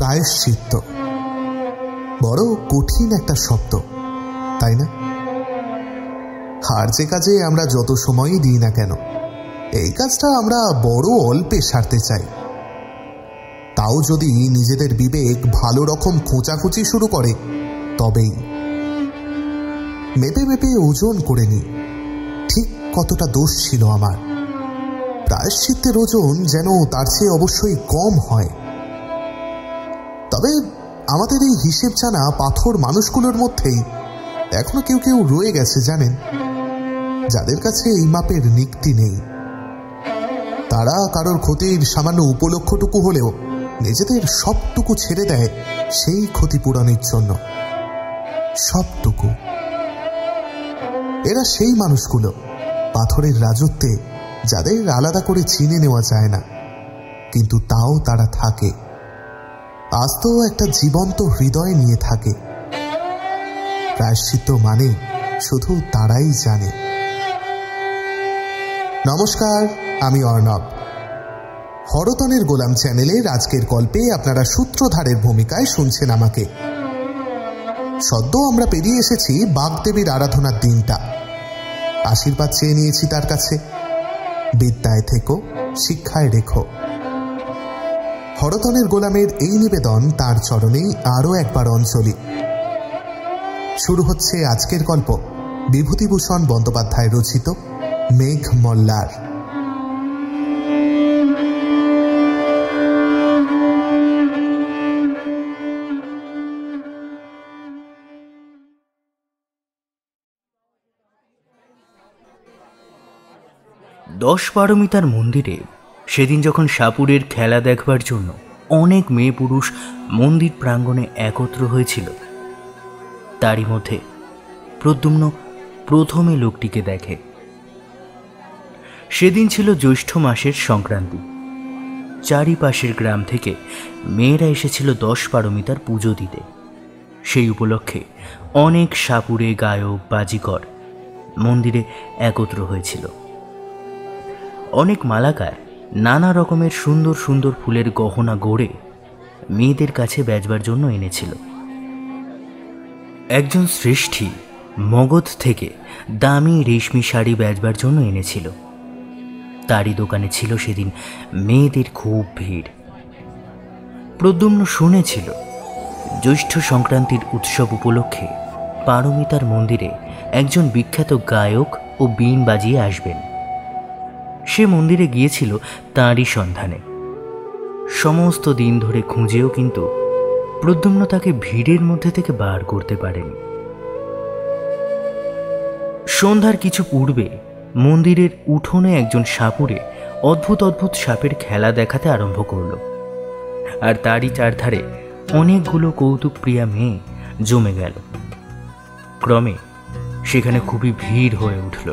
প্রায়শ্চিত্ত বড় কঠিন একটা শব্দ, তাই না? আর যে কাজে আমরা যত সময়ই দিই না কেন, এই কাজটা আমরা বড় অল্পে সারতে চাই। তাও যদি নিজেদের বিবেক ভালো রকম খোঁচাখুচি শুরু করে, তবেই মেপে মেপে ওজন করে নি ঠিক কতটা দোষ ছিল আমার। প্রায়শ্চিত্তের ওজন যেন তার চেয়ে অবশ্যই কম হয়। তবে আমাদের এই হিসেব জানা পাথর মানুষগুলোর মধ্যেই এখনো কেউ কেউ রয়ে গেছে জানেন, যাদের কাছে এই মাপের নিক্তি নেই। তারা কারোর ক্ষতির সামান্য উপলক্ষটুকু হলেও নিজেদের সবটুকু ছেড়ে দেয় সেই ক্ষতিপূরণের জন্য, সবটুকু। এরা সেই মানুষগুলো পাথরের রাজত্বে, যাদের আলাদা করে চিনে নেওয়া যায় না, কিন্তু তাও তারা থাকে, আস্ত একটা জীবন্ত হৃদয় নিয়ে থাকে। প্রায়শ্চিত্ত মানে শুধু তারাই জানে। নমস্কার, আমি অর্ণব। হরতনের গোলাম চ্যানেলের আজকের গল্পে আপনারা সূত্রধারের ভূমিকায় শুনছেন আমাকে। সদ্য আমরা পেরিয়ে এসেছি বাগদেবীর আরাধনার দিনটা। আশীর্বাদ চেয়ে নিয়েছি তার কাছে, বিদ্যায় থেকো, শিক্ষায় রেখো। হরতনের গোলামের এই নিবেদন তার চরণেই আরও একবার অঞ্জলি। শুরু হচ্ছে আজকের গল্প, বিভূতিভূষণ বন্দ্যোপাধ্যায় রচিত মেঘ মল্লার। দশ পারমিতার মন্দিরে সেদিন যখন সাপুরের খেলা দেখবার জন্য অনেক মেয়ে পুরুষ মন্দির প্রাঙ্গণে একত্র হয়েছিল, তারই মধ্যে প্রদ্যুম্ন প্রথমে লোকটিকে দেখে। সেদিন ছিল জ্যৈষ্ঠ মাসের সংক্রান্তি। চারিপাশের গ্রাম থেকে মেয়েরা এসেছিল 10 পারমিতার পুজো দিতে। সেই উপলক্ষে অনেক সাপুরে গায়ক বাজিকর মন্দিরে একত্র হয়েছিল। অনেক মালাকার নানা রকমের সুন্দর সুন্দর ফুলের গহনা গড়ে মেয়েদের কাছে বেচবার জন্য এনেছিল। একজন শ্রেষ্ঠী মগধ থেকে দামি রেশমি শাড়ি বেচবার জন্য এনেছিল। তারই দোকানে ছিল সেদিন মেয়েদের খুব ভিড়। প্রদ্যুম্ন শুনেছিল জ্যৈষ্ঠ সংক্রান্তির উৎসব উপলক্ষে পারমিতার মন্দিরে একজন বিখ্যাত গায়ক ও বীণ বাজিয়ে আসবেন। সে মন্দিরে গিয়েছিল তাঁরই সন্ধানে। সমস্ত দিন ধরে খুঁজেও কিন্তু প্রদ্যুম্ন তাকে ভিড়ের মধ্যে থেকে বার করতে পারেনি। সন্ধ্যার কিছু পূর্বে মন্দিরের উঠোনে একজন সাপুরে অদ্ভুত অদ্ভুত সাপের খেলা দেখাতে আরম্ভ করল, আর তারই চারধারে অনেকগুলো কৌতুক প্রিয়া মেয়ে জমে গেল। ক্রমে সেখানে খুবই ভিড় হয়ে উঠল।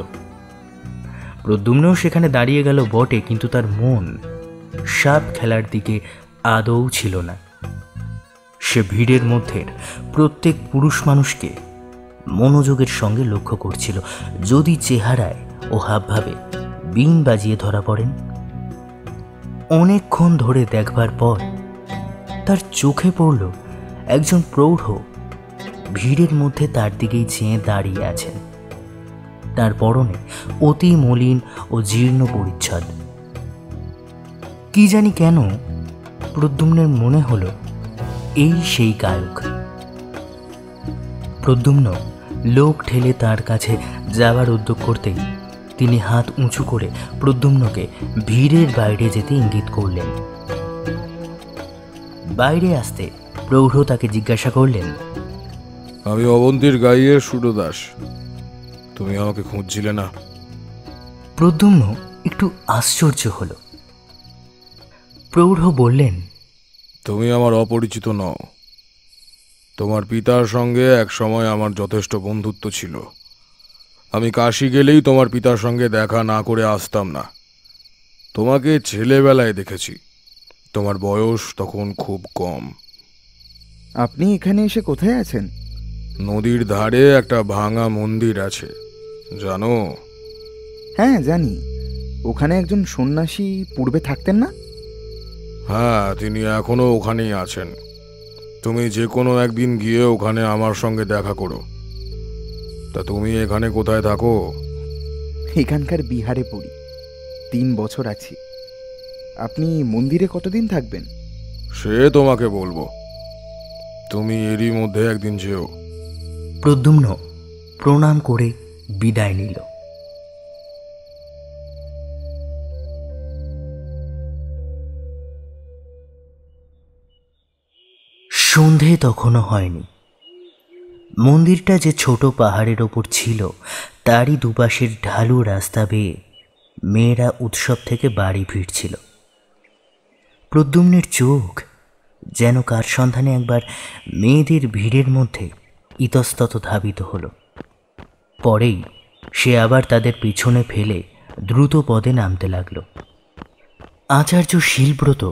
প্রদ্যুম্নও সেখানে দাঁড়িয়ে গেল বটে, কিন্তু তার মন সাপ খেলার দিকে আদৌ ছিল না। সে ভিড়ের মধ্যে প্রত্যেক পুরুষ মানুষকে মনোযোগের সঙ্গে লক্ষ্য করছিল, যদি চেহারায় ও হাবভাবে বীণ বাজিয়ে ধরা পড়েন। অনেকক্ষণ ধরে দেখবার পর তার চোখে পড়ল একজন প্রৌঢ় ভিড়ের মধ্যে তার দিকেই চেয়ে দাঁড়িয়ে আছেন। তার পরনে অতি মলিন ও জীর্ণ পরিচ্ছদ। কি জানি কেন প্রদ্যুম্নের মনে হলো এই সেই গায়ক। প্রদ্যুম্ন লোক ঠেলে তার কাছে যাবার উদ্যোগ করতেই তিনি হাত উঁচু করে প্রদ্যুম্নকে ভিড়ের বাইরে যেতে ইঙ্গিত করলেন। বাইরে আসতে প্রৌঢ় তাকে জিজ্ঞাসা করলেন, আমি অবন্তীর গাইয়ের সুরদাস, তুমি আমাকে খুঁজছিলে না? প্রদ্যুম্ন একটু আশ্চর্য হল। প্রৌঢ় বললেন, তুমি আমার অপরিচিত নও। তোমার পিতার সঙ্গে এক সময় আমার যথেষ্ট বন্ধুত্ব ছিল। আমি কাশী গেলেই তোমার পিতার সঙ্গে দেখা না করে আসতাম না। তোমাকে ছেলেবেলায় দেখেছি, তোমার বয়স তখন খুব কম। আপনি এখানে এসে কোথায় আছেন? নদীর ধারে একটা ভাঙা মন্দির আছে, জানো? হ্যাঁ জানি। ওখানে একজন সন্ন্যাসী পূর্বে থাকতেন না? হ্যাঁ, তিনি এখনো ওখানেই আছেন। তুমি যে কোনো একদিন গিয়ে ওখানে আমার সঙ্গে দেখা করো। তা তুমি এখানে কোথায় থাকো? এখানকার বিহারে পড়ি, 3 বছর আছি। আপনি মন্দিরে কতদিন থাকবেন? সে তোমাকে বলবো, তুমি এরই মধ্যে একদিন যেও। প্রদ্যুম্ন প্রণাম করে বিদায় নিল। সন্ধে তখনও হয়নি। মন্দিরটা যে ছোট পাহাড়ের ওপর ছিল তারই দুপাশের ঢালু রাস্তা বেয়ে মেয়েরা উৎসব থেকে বাড়ি ফিরছিল। প্রদ্যুম্নের চোখ যেন কার সন্ধানে একবার মেয়েদের ভিড়ের মধ্যে ইতস্তত ধাবিত হলো। পরেই সে আবার তাদের পিছনে ফেলে দ্রুত পদে নামতে লাগল। আচার্য শীলব্রত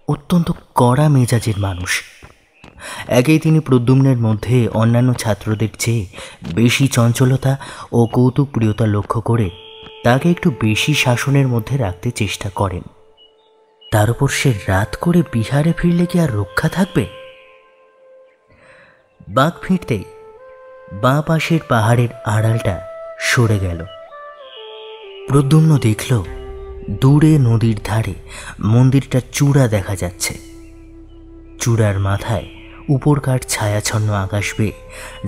অত্যন্ত কড়া মেজাজের মানুষ। একেই তিনি প্রদ্যুম্নের মধ্যে অন্যান্য ছাত্রদের চেয়ে বেশি চঞ্চলতা ও কৌতুকপ্রিয়তা লক্ষ্য করে তাকে একটু বেশি শাসনের মধ্যে রাখতে চেষ্টা করেন। তার উপর সে রাত করে বিহারে ফিরলে কি আর রক্ষা থাকবে? বাঁক ফিরতেই বাঁ পাশের পাহাড়ের আড়ালটা সরে গেল। প্রদ্যুম্ন দেখল দূরে নদীর ধারে মন্দিরটা চূড়া দেখা যাচ্ছে। চূড়ার মাথায় উপরকার ছায়াছন্ন আকাশ বেয়ে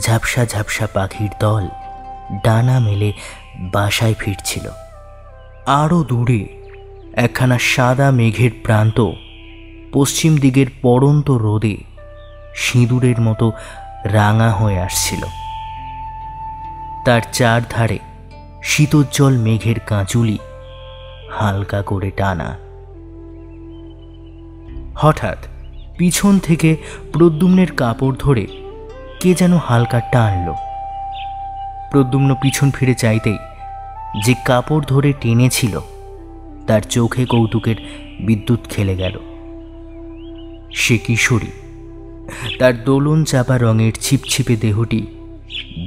ঝাপসা ঝাপসা পাখির দল ডানা মেলে বাসায় ফিরছিল। আরও দূরে একখানা সাদা মেঘের প্রান্ত পশ্চিম দিকের পড়ন্ত রোদে সিঁদুরের মতো রাঙা হয়ে আসছিল। তার চারধারে শীতোজ্জ্বল মেঘের কাঁচুলি হালকা করে টানা। হঠাৎ পিছন থেকে প্রদ্যুম্নের কাপড় ধরে কে যেন হালকা টানল। প্রদ্যুম্ন পিছন ফিরে চাইতেই যে কাপড় ধরে টেনেছিল তার চোখে কৌতুকের বিদ্যুৎ খেলে গেল। সে কিশোরী, তার দোলন চাপা রঙের ছিপছিপে দেহটি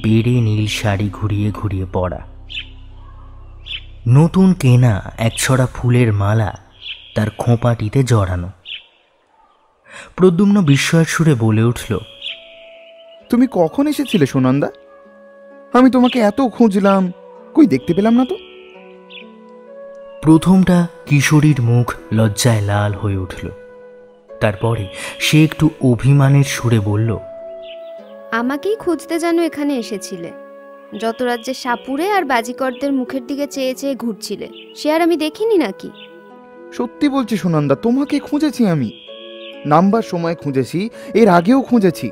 বেড়ে নীল শাড়ি ঘুরিয়ে ঘুরিয়ে পরা, নতুন কেনা একছড়া ফুলের মালা তার খোঁপাটিতে জড়ানো। প্রদ্যুম্ন বিস্ময়ের সুরে বলে উঠল, তুমি কখন এসেছিলে সুনন্দা? আমি তোমাকে এত খুঁজলাম, কই দেখতে পেলাম না তো। প্রথমটা কিশোরীর মুখ লজ্জায় লাল হয়ে উঠল। তারপরে সে একটু অভিমানের সুরে বলল, আমাকেই খুঁজতে যেন এখানে এসেছিলে। যত রাজ্যে সাপুরে আর বাজিকরদের মুখের দিকে চেয়ে চেয়ে ঘুরছিলে, সে আর আমি দেখিনি নাকি? সত্যি বলছি সুনন্দা, তোমাকে খুঁজেছি আমি। নাম্বার সময় খুঁজেছি, এর আগেও খুঁজেছি।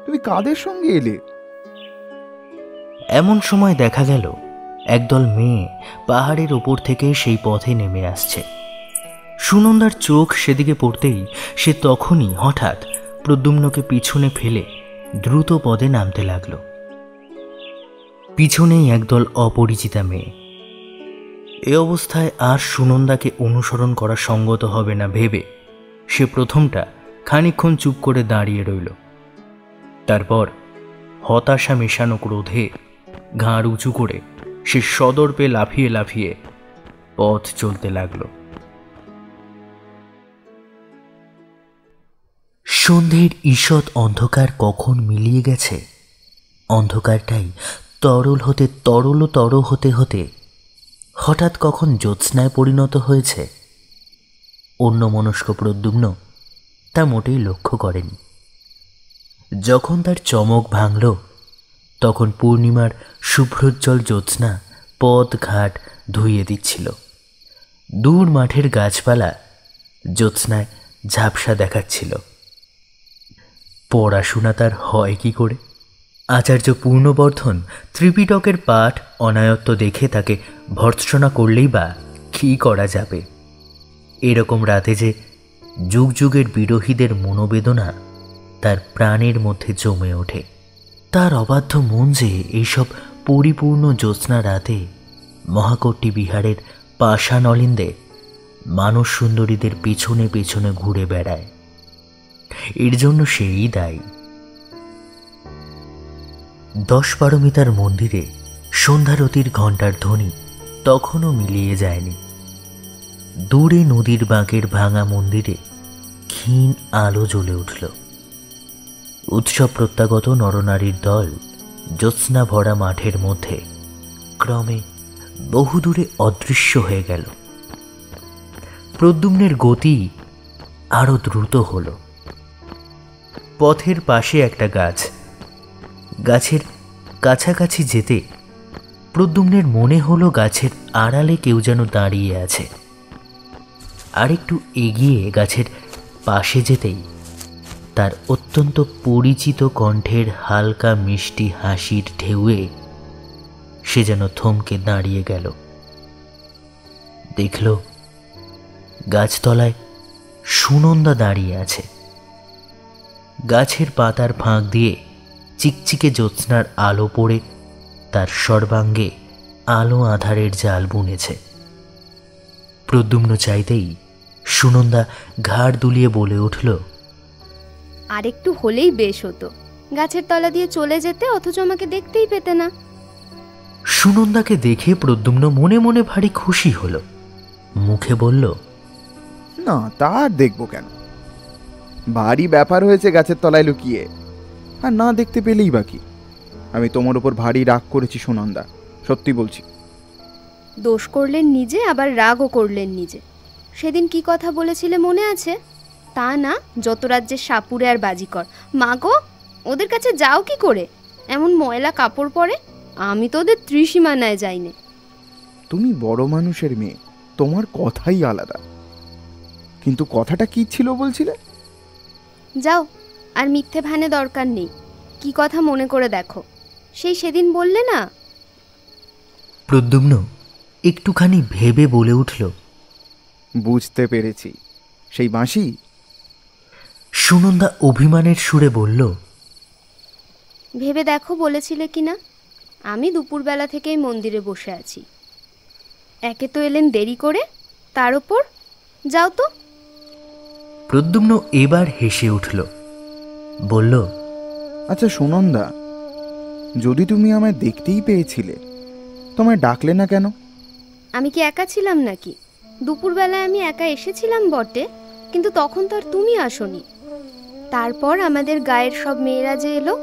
তুমি কাদের সঙ্গে এলে? এমন সময় দেখা গেল একদল মেয়ে পাহাড়ের ওপর থেকে সেই পথে নেমে আসছে। সুনন্দার চোখ সেদিকে পড়তেই সে তখনই হঠাৎ প্রদ্যুম্নকে পিছনে ফেলে দ্রুত পদে নামতে লাগল। পিছনেই একদল অপরিচিতা মেয়ে। এ অবস্থায় আর সুনন্দাকে অনুসরণ করা সঙ্গত হবে না ভেবে সে প্রথমটা খানিকক্ষণ চুপ করে দাঁড়িয়ে রইল। তারপর হতাশা মেশানো ক্রোধে ঘাড় উঁচু করে সে সদর্পে লাফিয়ে লাফিয়ে পথ চলতে লাগল। সন্ধ্যের ঈষৎ অন্ধকার কখন মিলিয়ে গেছে, অন্ধকারটাই তরল হতে তরলতর হতে হতে হঠাৎ কখন জ্যোৎস্নায় পরিণত হয়েছে, অন্যমনস্ক প্রদ্যুম্ন তা মোটেই লক্ষ্য করেনি। যখন তার চমক ভাঙল তখন পূর্ণিমার শুভ্রোজ্জ্বল জ্যোৎস্না পথ ঘাট ধুইয়ে দিচ্ছিল। দূর মাঠের গাছপালা জ্যোৎস্নায় ঝাপসা দেখাচ্ছিল। পড়াশোনা তার হয় কি করে? আচার্য পূর্ণবর্ধন ত্রিপিটকের পাঠ অনায়ত্ত দেখে তাকে ভর্ৎসনা করলেই বা কী করা যাবে? এরকম রাতে যে যুগ যুগের বিরোহীদের মনোবেদনা তার প্রাণের মধ্যে জমে ওঠে, তার অবাধ্য মন যে এইসব পরিপূর্ণ জ্যোৎস্না রাতে মহাকোট্টি বিহারের পাষাণ অলিন্দে মানস সুন্দরীদের পেছনে পেছনে ঘুরে বেড়ায়, এর জন্য সেই দায়ী। 10-12 মিটার মন্দিরে সন্ধ্যারতির ঘণ্টার ধ্বনি তখনও মিলিয়ে যায়নি। দূরে নদীর বাঁকের ভাঙা মন্দিরে ক্ষীণ আলো জ্বলে উঠল। উৎসব প্রত্যাগত নরনারীর দল জ্যোৎস্না ভরা মাঠের মধ্যে ক্রমে বহুদূরে অদৃশ্য হয়ে গেল। প্রদ্যুম্নের গতি আরো দ্রুত হল। পথের পাশে একটা গাছ, গাছের কাছাকাছি যেতে প্রদ্যুম্নের মনে হলো গাছের আড়ালে কেউ যেন দাঁড়িয়ে আছে। আর একটু এগিয়ে গাছের পাশে যেতেই তার অত্যন্ত পরিচিত কণ্ঠের হালকা মিষ্টি হাসির ঢেউয়ে সে যেন থমকে দাঁড়িয়ে গেল। দেখল গাছতলায় সুনন্দা দাঁড়িয়ে আছে। গাছের পাতার ফাঁক দিয়ে চিকচিকে জ্যোৎস্নার আলো পড়ে তার সর্বাঙ্গে আলো আধারের জাল বুনেছে। প্রদ্যুম্ন চাইতেই সুনন্দা ঘাড় দুলিয়ে বলে উঠল, আরেকটু হলেই বেশ হতো, গাছের তলা দিয়ে চলে যেতে, অথচ আমাকে দেখতেই পেতে না। সুনন্দাকে দেখে প্রদ্যুম্ন মনে মনে ভারী খুশি হল। মুখে বলল, না তা আর দেখবো কেন, ভারী ব্যাপার হয়েছে গাছের তলায় লুকিয়ে, আর না দেখতে পেলেই বাকি। আমি তোমার উপর ভারী রাগ করেছি সুনন্দা, সত্যি বলছি। দোষ করলেন নিজে, আবার রাগও করলেন নিজে। সেদিন কি কথা বলেছিলে মনে আছে? তা না, যত রাজ্যের সাপুরে আর বাজিকর। মা গো, ওদের কাছে যাও কি করে? এমন ময়লা কাপড় পরে। আমি তো ওদের ত্রিসীমানায় যাইনি। তুমি বড় মানুষের মেয়ে, তোমার কথাই আলাদা। কিন্তু কথাটা কি ছিল বলছিলে? যাও, আর মিথ্যে ভানে দরকার নেই। কি কথা মনে করে দেখো, সেই সেদিন বললে না। প্রদ্যুম্ন একটুখানি ভেবে বলে উঠল, বুঝতে পেরেছি, সেই বাঁশি। সুনন্দা অভিমানের সুরে বলল, ভেবে দেখো বলেছিলে কিনা। আমি দুপুরবেলা থেকেই মন্দিরে বসে আছি। একে তো এলেন দেরি করে, তার ওপর যাও তো। প্রদ্যুম্ন এবার হেসে উঠল, বলল, আচ্ছা সুনন্দা, যদি তুমি আমায় দেখতেই পেয়েছিলে, তোমায় ডাকলে না কেন? আমি কি একা ছিলাম নাকি? দুপুরবেলায় আমি একা এসেছিলাম বটে, কিন্তু তখন তো আর তুমি আসোনি। তারপর আমাদের গায়ের সব মেয়েরা যে এলো,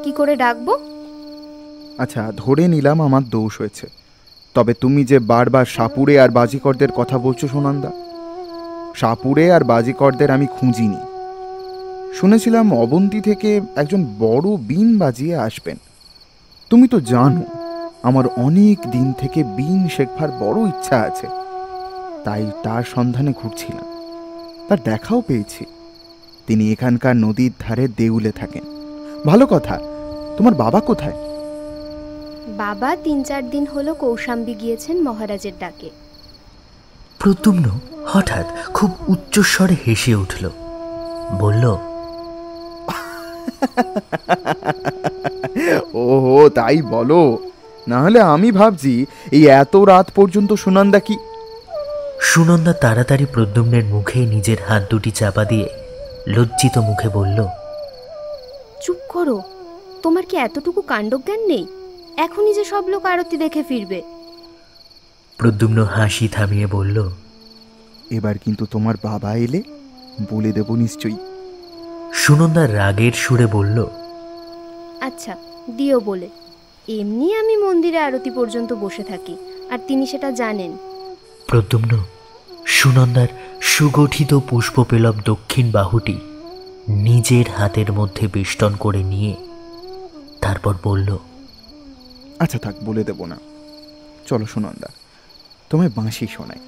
কি করে ডাকবো? আচ্ছা ধরে নিলাম আমার দোষ হয়েছে, তবে তুমি যে বারবার সাপুরে আর বাজিকরদের কথা বলছো সুনন্দা, সাপুরে আর বাজিকরদের আমি খুঁজিনি। শুনেছিলাম অবন্তী থেকে একজন বড় বীণ বাজিয়ে আসবেন। তুমি তো জানো আমার অনেক দিন থেকে বীণ শেখার বড় ইচ্ছা আছে, তাই তার সন্ধানে ঘুরছিলাম। তার দেখাও পেয়েছি। তিনি এখানকার নদীর ধারে দেউলে থাকেন। ভালো কথা, তোমার বাবা কোথায়? বাবা 3-4 দিন হলো কৌশাম্বী গিয়েছেন মহারাজের ডাকে। প্রদ্যুম্ন হঠাৎ খুব উচ্চস্বরে হেসে উঠল, বলল, ওহো তাই বলো, না হলে আমি ভাবছি এই এত রাত পর্যন্ত সুনন্দা কি। সুনন্দা তাড়াতাড়ি প্রদ্যুম্নের মুখে নিজের হাত দুটি চাপা দিয়ে লজ্জিত মুখে বলল, চুপ করো, তোমার কি এতটুকু কাণ্ডজ্ঞান নেই? এখনই যে সব লোক আরতি দেখে ফিরবে। প্রদ্যুম্ন হাসি থামিয়ে বলল, এবার কিন্তু তোমার বাবা এলে বলে দেব নিশ্চয়ই। সুনন্দা রাগের সুরে বলল, আচ্ছা দিও বলে। এমনি আমি মন্দিরে আরতি পর্যন্ত বসে থাকি, আর তিনি সেটা জানেন। প্রদ্যুম্ন সুনন্দার সুগঠিত পুষ্পপেলব দক্ষিণ বাহুটি নিজের হাতের মধ্যে বেষ্টন করে নিয়ে তারপর বলল, আচ্ছা থাক, বলে দেব না। চলো সুনন্দা, তোমায় বাঁশি শোনাই,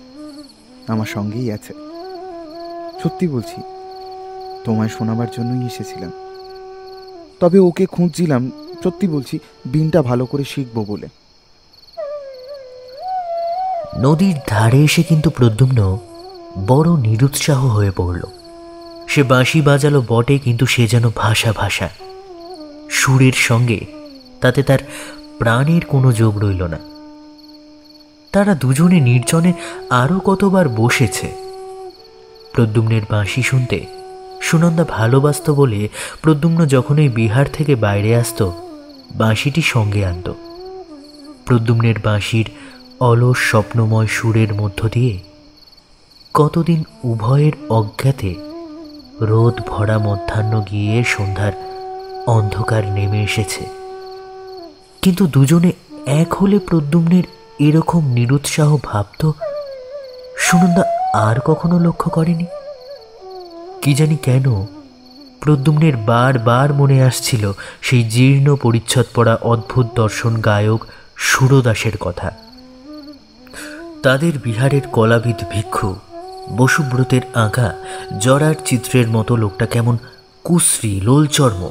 আমার সঙ্গেই আছে। সত্যি বলছি, তোমায় শোনাবার জন্যই এসেছিলাম। তবে ওকে খুঁজছিলাম, সত্যি বলছি, বীণটা ভালো করে শিখবো বলে। নদীর ধারে এসে কিন্তু প্রদ্যুম্ন বড় নিরুৎসাহ হয়ে পড়ল। সে বাঁশি বাজালো বটে, কিন্তু সে যেন ভাষা ভাষা সুরের সঙ্গে তাতে তার প্রাণের কোনো যোগ রইল না। তারা দুজনে নির্জনে আরও কতবার বসেছে। প্রদ্যুম্নের বাঁশি শুনতে সুনন্দা ভালোবাসত বলে প্রদ্যুম্ন যখন ওই বিহার থেকে বাইরে আসত, বাঁশিটি সঙ্গে আনত। প্রদ্যুম্নের বাঁশির অলস স্বপ্নময় সুরের মধ্য দিয়ে কতদিন উভয়ের অজ্ঞাতে রোদ ভরা মধ্যাহ্ন গিয়ে সন্ধ্যার অন্ধকার নেমে এসেছে, কিন্তু দুজনে এক হলে প্রদ্যুম্নের এরকম নিরুৎসাহ ভাব তো সুনন্দা আর কখনো লক্ষ্য করেনি। কি জানি কেন প্রদ্যুম্নের বারবার মনে আসছিল সেই জীর্ণ পরিচ্ছদ পরা অদ্ভুত দর্শন গায়ক সুরদাসের কথা। তাদের বিহারের কলাবিদ ভিক্ষু বসুব্রতের আঁকা জরার চিত্রের মতো লোকটা কেমন কুশ্রী, লোলচর্ম,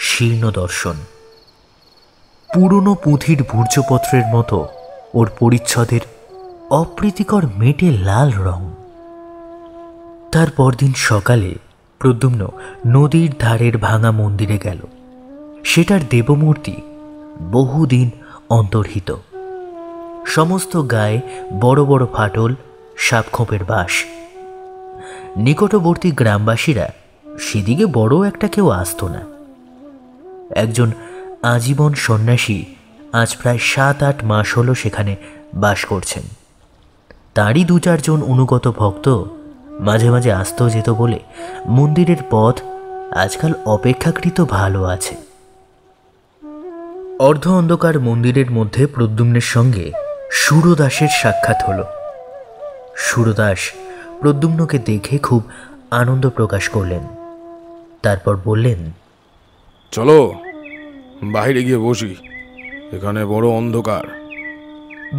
শীর্ণ দর্শন। পুরনো পুঁথির ভূর্জপত্রের মতো ওর পরিচ্ছদের অপ্রীতিকর মেটে লাল রং। তার পরদিন সকালে প্রদ্যুম্ন নদীর ধারের ভাঙা মন্দিরে গেল। সেটার দেবমূর্তি বহুদিন অন্তর্হিত, সমস্ত গায়ে বড় বড় ফাটল, সাপখোপের বাস। নিকটবর্তী গ্রামবাসীরা সেদিকে বড় একটা কেউ আসত না। একজন আজীবন সন্ন্যাসী আজ প্রায় 7-8 মাস হলো সেখানে বাস করছেন। তারই 2-4 জন অনুগত ভক্ত মাঝে মাঝে আসত যেত বলে মন্দিরের পথ আজকাল অপেক্ষাকৃত ভালো আছে। অর্ধ অন্ধকার মন্দিরের মধ্যে প্রদ্যুম্নের সঙ্গে সুরদাসের সাক্ষাৎ হল। সুরদাস প্রদ্যুম্নকে দেখে খুব আনন্দ প্রকাশ করলেন। তারপর বললেন, চলো বাইরে গিয়ে বসি, এখানে বড় অন্ধকার।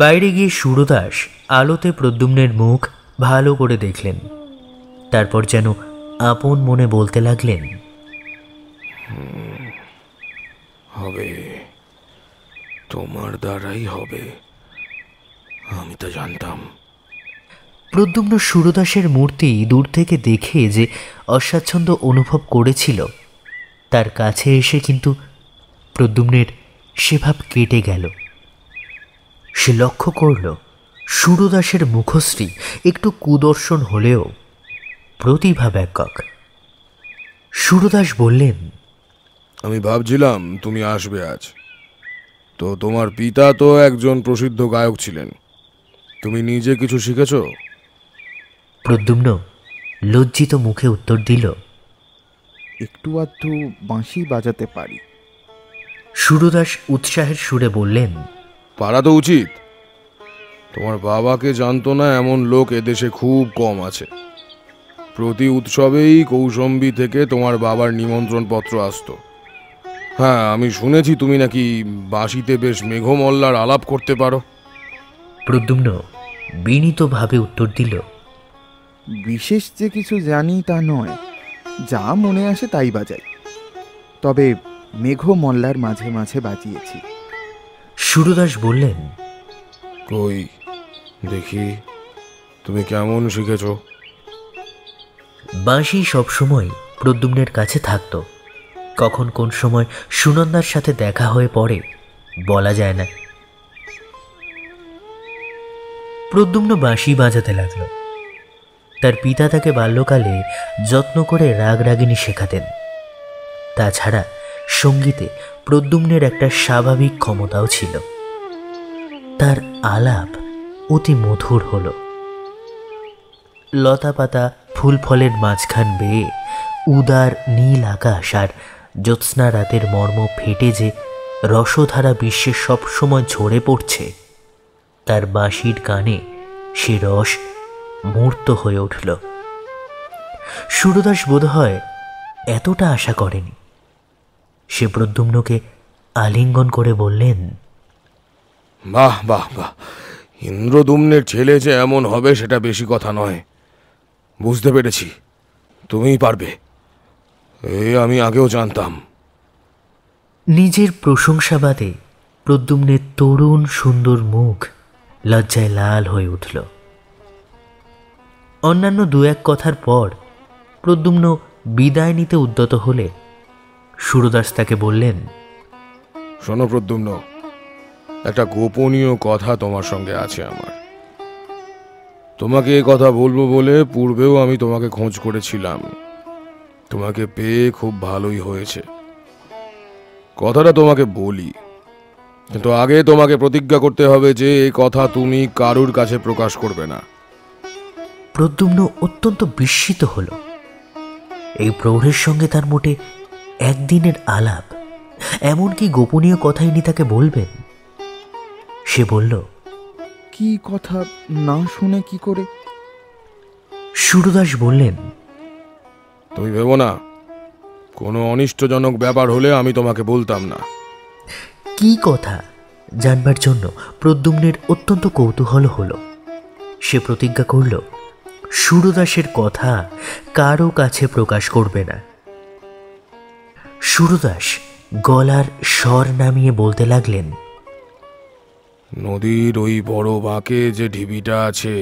বাইরে গিয়ে সুরদাস আলোতে প্রদ্যুম্নের মুখ ভালো করে দেখলেন। তারপর যেন আপন মনে বলতে লাগলেন, হবে, তোমার দ্বারাই হবে, আমি তো জানতাম। প্রদ্যুম্ন সুরদাসের মূর্তি দূর থেকে দেখে যে অস্বাচ্ছন্দ্য অনুভব করেছিল, তার কাছে এসে কিন্তু প্রদ্যুম্নের সে ভাব কেটে গেল। সে লক্ষ্য করল সুরদাসের মুখশ্রী একটু কুদর্শন হলেও প্রতিভা ব্যাপক। সুরদাস বললেন, আমি ভাবছিলাম তুমি আসবে আজ। তো তোমার পিতা তো একজন প্রসিদ্ধ গায়ক ছিলেন, তুমি নিজে কিছু শিখেছ? প্রদ্যুম্ন লজ্জিত মুখে উত্তর দিল, একটু আধটু বাঁশি বাজাতে পারি। সুরদাস উৎসাহের সুরে বললেন, পারা তো উচিত। তোমার বাবাকে জানতো না এমন লোক এদেশে খুব কম আছে। প্রতি উৎসবেই কৌশম্বী থেকে তোমার বাবার নিমন্ত্রণ পত্র আসতো। হ্যাঁ, আমি শুনেছি তুমি নাকি বাঁশিতে বেশ মেঘমল্লার আলাপ করতে পারো। প্রদ্যুম্ন বিনীতভাবে উত্তর দিল, বিশেষ যে কিছু জানি তা নয়, যা মনে আসে তাই বাজাই। তবে মেঘমল্লার মাঝে মাঝে বাজিয়েছি। সুরদাস বললেন, কই দেখি তুমি কেমন শিখেছ? বাঁশি সবসময় প্রদ্যুম্নের কাছে থাকত। কখন কোন সময় সুনন্দার সাথে দেখা হয়ে পড়ে বলা যায় না। প্রদ্যুম্ন বাঁশি বাজাতে লাগল। তার পিতা তাকে বাল্যকালে যত্ন করে রাগ রাগিনী শেখাতেন। তাছাড়া সঙ্গীতে প্রদ্যুম্নের একটা স্বাভাবিক ক্ষমতাও ছিল। তার আলাপ অতি মধুর হল। লতা পাতা ফুল ফলের মাঝখান বেয়ে উদার নীল আকাশ আর জ্যোৎস্না রাতের মর্ম ফেটে যে রসধারা বিশ্বে সবসময় ঝরে পড়ছে, তার বাঁশির গানে সে রস মূর্ত হয়ে উঠল। সুরদাস বোধহয় এতটা আশা করেনি। সে প্রদ্যুম্নকে আলিঙ্গন করে বললেন, বাহ বাহ বাহ, ইন্দ্রদুম্নের ছেলে যে এমন হবে সেটা বেশি কথা নয়। বুঝতে পেরেছি তুমিই পারবে, আমি আগেও জানতাম। নিজের প্রশংসাবাদে প্রদ্যুম্নের তরুণ সুন্দর মুখ লজ্জায় লাল হয়ে উঠল। অন্যান্য 2-1 কথার পর প্রদ্যুম্ন বিদায় নিতে উদ্যত হলে সুরদাস তাকে বললেন, শোনো প্রদ্যুম্ন, একটা গোপনীয় কথা তোমার সঙ্গে আছে আমার। তোমাকে এ কথা বলবো বলে পূর্বেও আমি তোমাকে খোঁজ করেছিলাম। তোমাকে পেয়ে খুব ভালোই হয়েছে। কথাটা তোমাকে বলি, কিন্তু আগে তোমাকে প্রতিজ্ঞা করতে হবে যে এই কথা তুমি কারুর কাছে প্রকাশ করবে না। প্রদ্যুম্ন অত্যন্ত বিস্মিত হল। এই প্রৌঢ়ের সঙ্গে তার মোটে একদিনের আলাপ। এমনকি গোপনীয় কথা ইনি তাকে বলবেন? সে বলল, কি কথা না শুনে কি করে? সুরদাস বললেন, তুমি ভেবো না, কোনো অনিষ্টজনক ব্যাপার হলে আমি তোমাকে বলতাম না। কি কথা জানবার জন্য প্রদ্যুম্নের অত্যন্ত কৌতূহল হল। সে প্রতিজ্ঞা করল সুরদাসের কথা কারো কাছে প্রকাশ করবে না। সুরদাস গলার স্বর নামিয়ে বলতে লাগলেন, নদীর ওই বড় বাঁকে যে ঢিবিটা আছে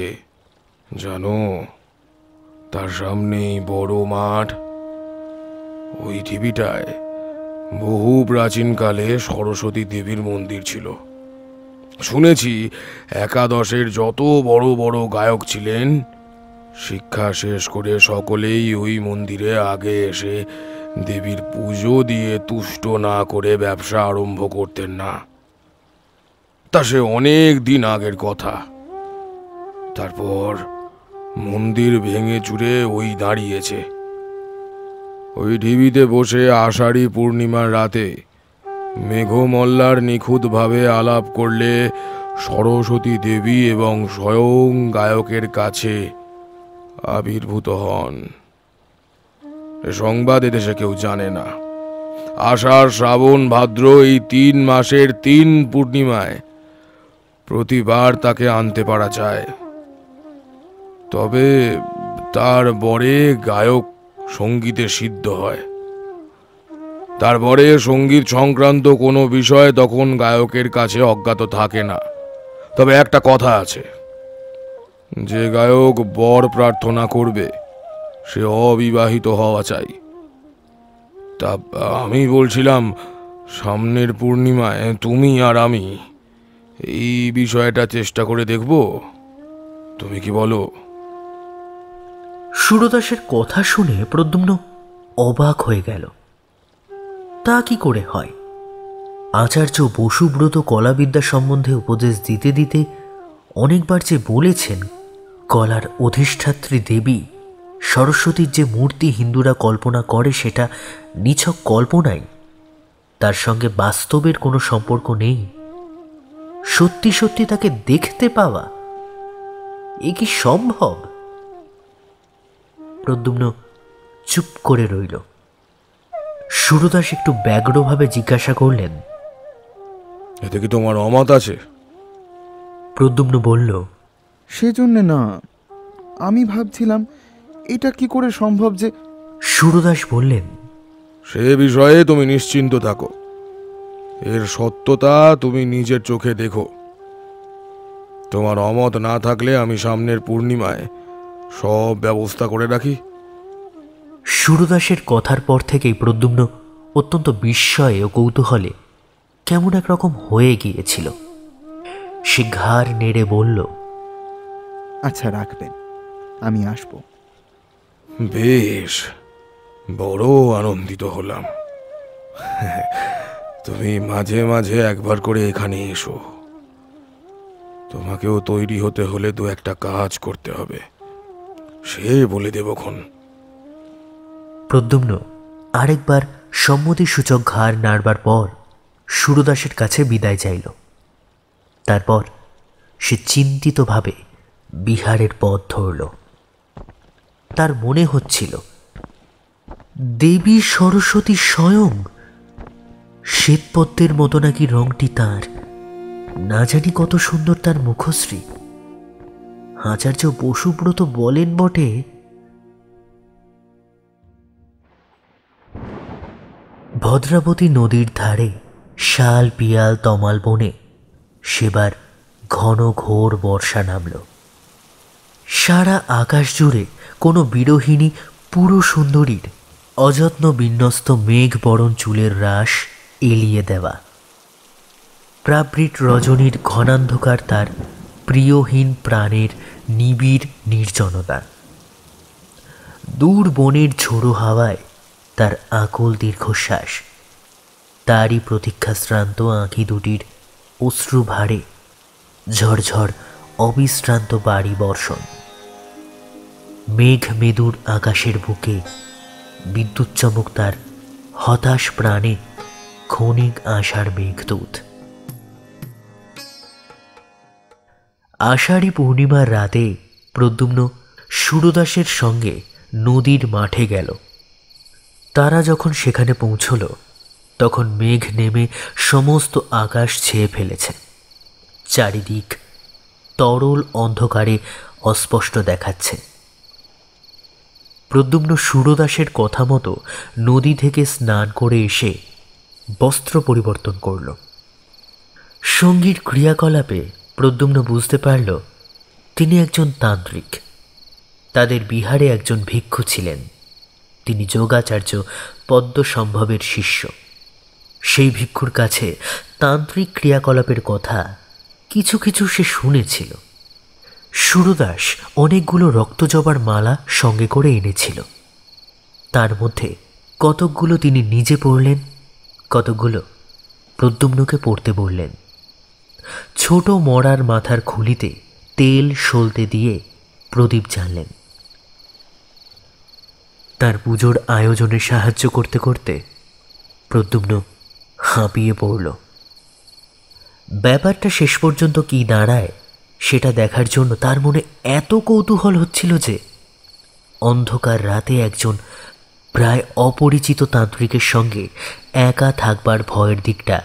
জানো, তার সামনেই বড় মাঠ। ওই ঢিবিটায় বহু প্রাচীনকালে সরস্বতী দেবীর মন্দির ছিল। শুনেছি একাদশের যত বড় বড় গায়ক ছিলেন, শিক্ষা শেষ করে সকলেই ওই মন্দিরে আগে এসে দেবীর পুজো দিয়ে তুষ্ট না করে ব্যবসা আরম্ভ করতেন না। তা সে অনেক দিন আগের কথা। তারপর মন্দির ভেঙে চুরে ওই দাঁড়িয়েছে। ওই ঢিবিতে বসে আষাঢ়ী পূর্ণিমার রাতে মেঘমল্লার নিখুঁতভাবে আলাপ করলে সরস্বতী দেবী এবং স্বয়ং গায়কের কাছে আবির্ভূত হন। এ সংবাদ এদেশে কেউ জানে না। আষাঢ়, শ্রাবণ, ভাদ্র এই 3 মাসের 3 পূর্ণিমায় প্রতিবার তাকে আনতে পারা যায়। তবে তার বরে গায়ক সঙ্গীতে সিদ্ধ হয়। তারপরে সঙ্গীত সংক্রান্ত কোনো বিষয় তখন গায়কের কাছে অজ্ঞাত থাকে না। তবে একটা কথা আছে, যে গায়ক বর প্রার্থনা করবে সে অবিবাহিত হওয়া চাই। তা আমি বলছিলাম, সামনের পূর্ণিমায় তুমি আর আমি এই বিষয়টা চেষ্টা করে দেখব, তুমি কি বলো? সুরদাসের কথা শুনে প্রদ্যুম্ন অবাক হয়ে গেল। তা কি করে হয়? আচার্য বসুব্রত কলাবিদ্যা সম্বন্ধে উপদেশ দিতে দিতে অনেকবার যে বলেছেন, কলার অধিষ্ঠাত্রী দেবী সরস্বতীর যে মূর্তি হিন্দুরা কল্পনা করে সেটা নিছক কল্পনাই, তার সঙ্গে বাস্তবের কোনো সম্পর্ক নেই। সত্যি সত্যি তাকে দেখতে পাওয়া এ কি সম্ভব? প্রদ্যুম্ন চুপ করে রইল। সুরদাস একটু ব্যগ্রভাবে জিজ্ঞাসা করলেন, এতে কি তোমার অমত আছে? প্রদ্যুম্ন বলল, সেজন্যে না, আমি ভাবছিলাম এটা কি করে সম্ভব যে। সুরদাস বললেন, সে বিষয়ে তুমি নিশ্চিন্ত থাকো। এর সত্যতা তুমি নিজের চোখে দেখো। তোমার অমত না থাকলে আমি সামনের পূর্ণিমায় সব ব্যবস্থা করে রাখি। সুরদাসের কথার পর থেকেই প্রদ্যুম্ন অত্যন্ত বিস্ময়ে ও কৌতূহলে কেমন একরকম হয়ে গিয়েছিল। সে ঘাড় নেড়ে বলল, আচ্ছা রাখবেন, আমি আসব। বেশ, বড় আনন্দিত হলাম। তুমি মাঝে মাঝে একবার করে এখানে এসো। তোমাকেও তৈরি হতে হলে 2-1টা কাজ করতে হবে, সে বলে দেবক্ষণ। প্রদ্যুম্ন আরেকবার সম্মতিসূচক ঘাড় নাড়বার পর সুরদাসের কাছে বিদায় চাইল। তারপর সে চিন্তিতভাবে বিহারের পথ ধরল। তার মনে হচ্ছিল দেবী সরস্বতী স্বয়ং, শ্বেতপদ্মের মতো নাকি রংটি তার, না জানি কত সুন্দর তার মুখশ্রী। আচার্য বসুব্রত বলেন বটে, ভদ্রাবতী নদীর ধারে শাল পিয়াল তমাল বনে সেবার ঘন ঘোর বর্ষা নামল। সারা আকাশ জুড়ে কোনো বিরোহিণী পুরো সুন্দরীর অযত্ন বিন্যস্ত মেঘ বরণ চুলের রাশ এলিয়ে দেওয়া। প্রাবৃত রজনীর ঘনান্ধকার তার প্রিয়হীন প্রাণের নিবিড় নির্জনতা। দূর বনের ঝোড়ো হাওয়ায় তার আকুল দীর্ঘশ্বাস, তারই প্রতীক্ষাশ্রান্ত আঁখি দুটির অশ্রু ভারে ঝরঝর অবিশ্রান্ত বাড়ি বর্ষণ। মেঘ মেদুর আকাশের বুকে বিদ্যুৎ চমক তার হতাশ প্রাণে ক্ষণিক আষাঢ় মেঘদূত। আষাঢ়ী পূর্ণিমার রাতে প্রদ্যুম্ন সুরদাসের সঙ্গে নদীর মাঠে গেল। তারা যখন সেখানে পৌঁছল তখন মেঘ নেমে সমস্ত আকাশ ছেয়ে ফেলেছে। চারিদিক তরল অন্ধকারে অস্পষ্ট দেখাচ্ছে। প্রদ্যুম্ন সুরদাসের কথা মতো নদী থেকে স্নান করে এসে বস্ত্র পরিবর্তন করল। সঙ্গীর ক্রিয়াকলাপে প্রদ্যুম্ন বুঝতে পারল তিনি একজন তান্ত্রিক। তাদের বিহারে একজন ভিক্ষু ছিলেন। তিনি যোগাচার্য পদ্মসম্ভবের শিষ্য। সেই ভিক্ষুর কাছে তান্ত্রিক ক্রিয়াকলাপের কথা কিছু কিছু সে শুনেছিল। সুরদাস অনেকগুলো রক্তজবার মালা সঙ্গে করে এনেছিল। তার মধ্যে কতকগুলো তিনি নিজে পড়লেন, কতকগুলো প্রদ্যুম্নকে পড়তে বললেন। ছোট মরার মাথার খুলিতে তেল সলতে দিয়ে প্রদীপ জ্বাললেন। তার পুজোর আয়োজনে সাহায্য করতে করতে প্রদ্যুম্ন হাঁপিয়ে পড়ল। ব্যাপারটা শেষ পর্যন্ত কি দাঁড়ায় সেটা দেখার জন্য তার মনে এত কৌতূহল হচ্ছিল যে অন্ধকার রাতে একজন প্রায় অপরিচিত তান্ত্রিকের সঙ্গে একা থাকবার ভয়ের দিকটা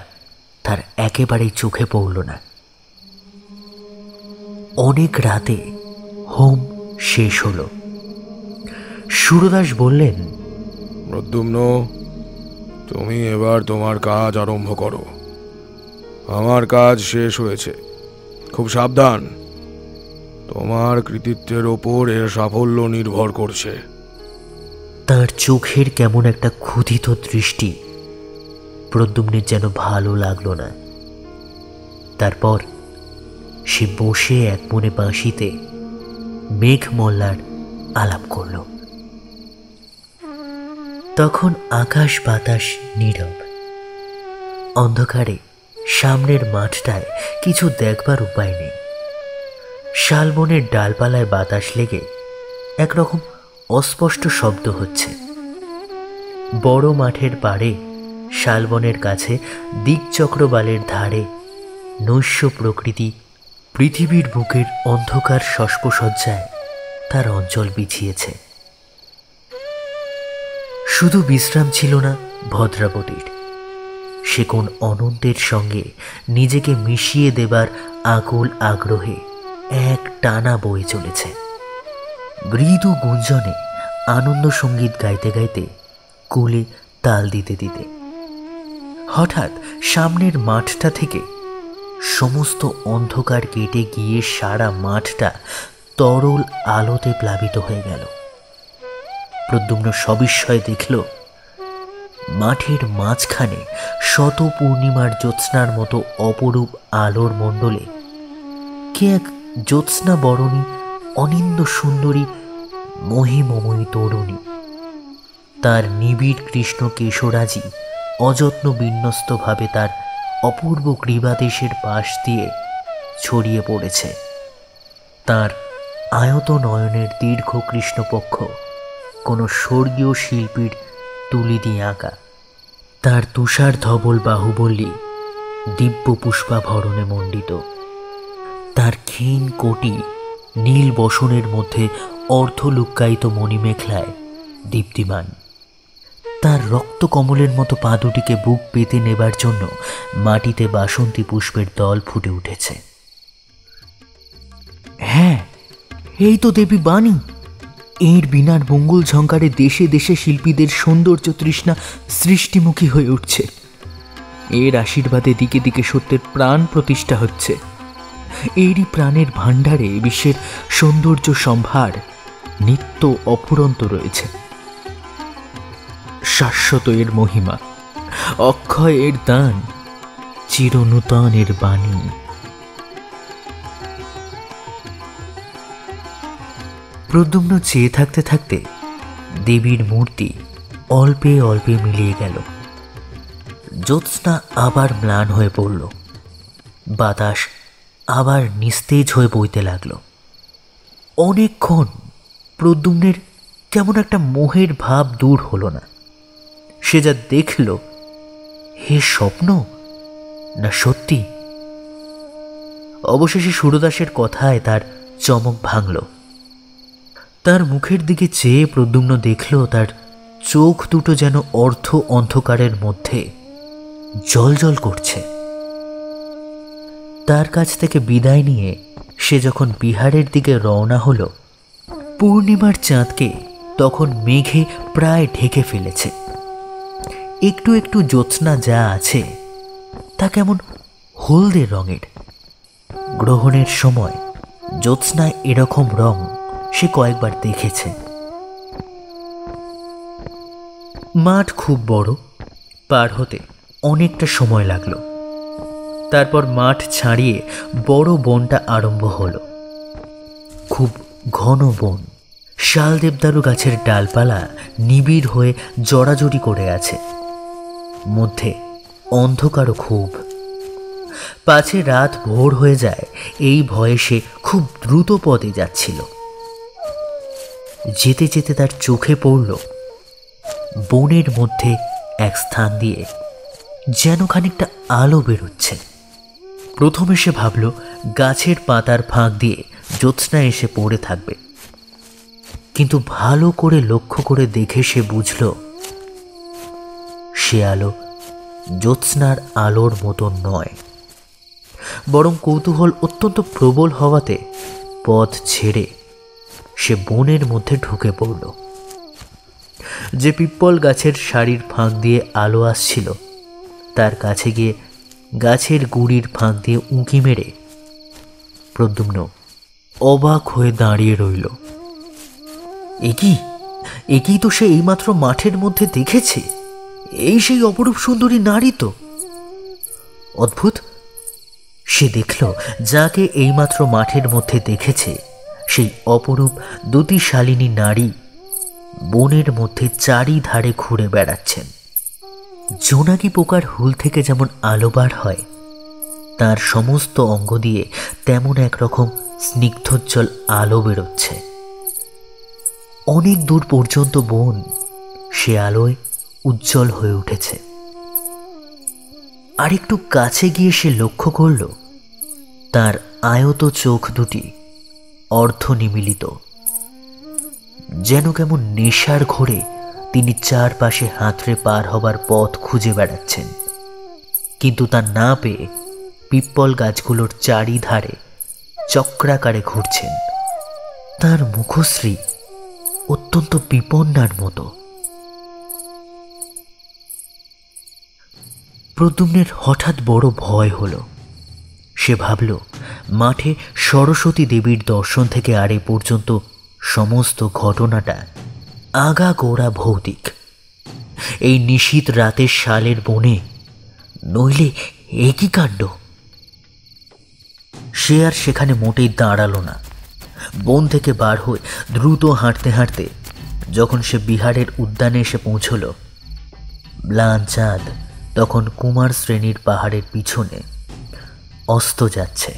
তার একেবারেই চোখে পড়ল না। অনেক রাতে হোম শেষ হলো। সুরদাস বললেন, প্রদ্যুম্ন, তুমি এবার তোমার কাজ আরম্ভ করো। আমার কাজ শেষ হয়েছে। খুব সাবধান, তোমার কৃতিত্বের ওপর এর সাফল্য নির্ভর করছে। তার চোখের কেমন একটা ক্ষুধিত দৃষ্টি প্রদ্যুম্নের যেন ভালো লাগলো না। তারপর সে বসে এক মনে বাঁশিতে মেঘমল্লার আলাপ করল। তখন আকাশ বাতাস নীরব। অন্ধকারে সামনের মাঠটায় কিছু দেখবার উপায় নেই। শালবনের ডালপালায় বাতাস লেগে একরকম অস্পষ্ট শব্দ হচ্ছে। বড় মাঠের পাড়ে শালবনের কাছে দিকচক্রবালের ধারে নৈশ প্রকৃতি পৃথিবীর বুকের অন্ধকার শস্পসজ্জায় তার অঞ্চল বিছিয়েছে। শুধু বিশ্রাম ছিল না ভদ্রাবতীর, সে কোন অনন্তের সঙ্গে নিজেকে মিশিয়ে দেবার আকুল আগ্রহে এক টানা বয়ে চলেছে। মৃদু গুঞ্জনে আনন্দ সঙ্গীত গাইতে গাইতে কোলে তাল দিতে দিতে হঠাৎ সামনের মাঠটা থেকে সমস্ত অন্ধকার কেটে গিয়ে সারা মাঠটা তরল আলোতে প্লাবিত হয়ে গেল। প্রদ্যুম্ন সবিস্ময়ে দেখল মাঠের মাঝখানে শত পূর্ণিমার জ্যোৎস্নার মতো অপরূপ আলোর মণ্ডলে কে এক জ্যোৎস্না বরণী অনিন্দ সুন্দরী মহিমময়ী তরুণী। তার নিবিড় কৃষ্ণ কেশরাজি অযত্ন বিন্যস্তভাবে তার অপূর্ব গ্রীবাদেশের পাশ দিয়ে ছড়িয়ে পড়েছে। তার আয়ত নয়নের দীর্ঘ কৃষ্ণপক্ষ কোনো স্বর্গীয় শিল্পীর তুলি দিয়ে আঁকা। তার তুষার ধবল বাহুবল্লী দিব্য পুষ্পাভরণে মণ্ডিত। তার ক্ষীণ কোটি নীল বসনের মধ্যে অর্ধলুক্কায়িত মণিমেখলায় দীপ্তিমান। তার রক্ত কমলের মতো পা দুটিকে বুক পেতে নেবার জন্য মাটিতে বাসন্তী পুষ্পের দল ফুটে উঠেছে। হ্যাঁ, এই তো দেবী বাণী। এর বিনার মঙ্গল ঝঙ্কারে দেশে দেশে শিল্পীদের সৌন্দর্য তৃষ্ণা সৃষ্টিমুখী হয়ে উঠছে। এর আশীর্বাদে দিকে দিকে সত্যের প্রাণ প্রতিষ্ঠা হচ্ছে। এরই প্রাণের ভাণ্ডারে বিশ্বের সৌন্দর্য সম্ভার নিত্য অফুরন্ত রয়েছে। শাশ্বত এর মহিমা, অক্ষয় এর দান, চিরনূতন এর বাণী। প্রদ্যুম্ন চেয়ে থাকতে থাকতে দেবীর মূর্তি অল্পে অল্পে মিলিয়ে গেল। জ্যোৎস্না আবার ম্লান হয়ে পড়ল। বাতাস আবার নিস্তেজ হয়ে বইতে লাগল। অনেকক্ষণ প্রদ্যুম্নের কেমন একটা মোহের ভাব দূর হলো না। সে যা দেখল হে স্বপ্ন না সত্যি? অবশেষে সুরদাসের কথায় তার চমক ভাঙল। তার মুখের দিকে চেয়ে প্রদ্যুম্ন দেখল তার চোখ দুটো যেন অর্ধ অন্ধকারের মধ্যে জ্বলজ্বল করছে। তার কাছ থেকে বিদায় নিয়ে সে যখন বিহারের দিকে রওনা হলো, পূর্ণিমার চাঁদকে তখন মেঘে প্রায় ঢেকে ফেলেছে। একটু একটু জ্যোৎস্না যা আছে তা কেমন হলদে রঙের। গ্রহণের সময় জ্যোৎস্নায় এরকম রং সে কয়েকবার দেখেছে। মাঠ খুব বড়, পার হতে অনেকটা সময় লাগলো। তারপর মাঠ ছাড়িয়ে বড় বনটা আরম্ভ হলো। খুব ঘন বন, শাল দেবদারু গাছের ডালপালা নিবিড় হয়ে জড়াজড়ি করে আছে। মধ্যে অন্ধকারও খুব। পাছে রাত ভোর হয়ে যায় এই ভয়ে সে খুব দ্রুত পদে যাচ্ছিল। যেতে যেতে তার চোখে পড়ল বনের মধ্যে এক স্থান দিয়ে যেন খানিকটা আলো বেরোচ্ছে। প্রথমে সে ভাবল গাছের পাতার ফাঁক দিয়ে জ্যোৎস্না এসে পড়ে থাকবে, কিন্তু ভালো করে লক্ষ্য করে দেখে সে বুঝল সে আলো জ্যোৎস্নার আলোর মতো নয়, বরং কৌতূহল অত্যন্ত প্রবল হওয়াতে পথ ছেড়ে সে বনের মধ্যে ঢুকে পড়ল। যে পিপ্পল গাছের সারির ফাঁক দিয়ে আলো আসছিল তার কাছে গিয়ে গাছের গুড়ির ফাঁক দিয়ে উঁকি মেরে প্রদ্যুম্ন অবাক হয়ে দাঁড়িয়ে রইল। একই তো সে এইমাত্র মাঠের মধ্যে দেখেছে। এই সেই অপরূপ সুন্দরী নারী তো। অদ্ভুত, সে দেখল যাকে এইমাত্র মাঠের মধ্যে দেখেছে সেই অপরূপ দ্যুতিশালিনী নারী বনের মধ্যে চারিধারে ঘুরে বেড়াচ্ছেন। জোনাকি পোকার হুল থেকে যেমন আলো বার হয়, তার সমস্ত অঙ্গ দিয়ে তেমন একরকম স্নিগ্ধোজ্জ্বল আলো বেরোচ্ছে। অনেক দূর পর্যন্ত বন সে আলোয় উজ্জ্বল হয়ে উঠেছে। আর একটু কাছে গিয়ে সে লক্ষ্য করল তার আয়ত চোখ দুটি অর্ধনিমীলিত, যেন কেমন নেশার ঘোরে তিনি চারপাশে হাতড়ে পার হবার পথ খুঁজে বেড়াচ্ছেন, কিন্তু তা না পেয়ে পিপ্পল গাছগুলোর চারিধারে চক্রাকারে ঘুরছেন। তার মুখশ্রী অত্যন্ত বিপন্নার মতো। প্রদ্যুম্নের হঠাৎ বড় ভয় হল। সে ভাবল মাঠে সরস্বতী দেবীর দর্শন থেকে আর এ পর্যন্ত সমস্ত ঘটনাটা আগাগোড়া ভৌতিক। এই নিশীথ রাতের শালের বনে নইলে একই কাণ্ড। সে আর সেখানে মোটেই দাঁড়ালো না। বন থেকে বার হয়ে দ্রুত হাঁটতে হাঁটতে যখন সে বিহারের উদ্যানে এসে পৌঁছল, ম্লান চাঁদ তখন কুমার শ্রেণীর পাহাড়ের পিছনে অস্ত যাচ্ছে।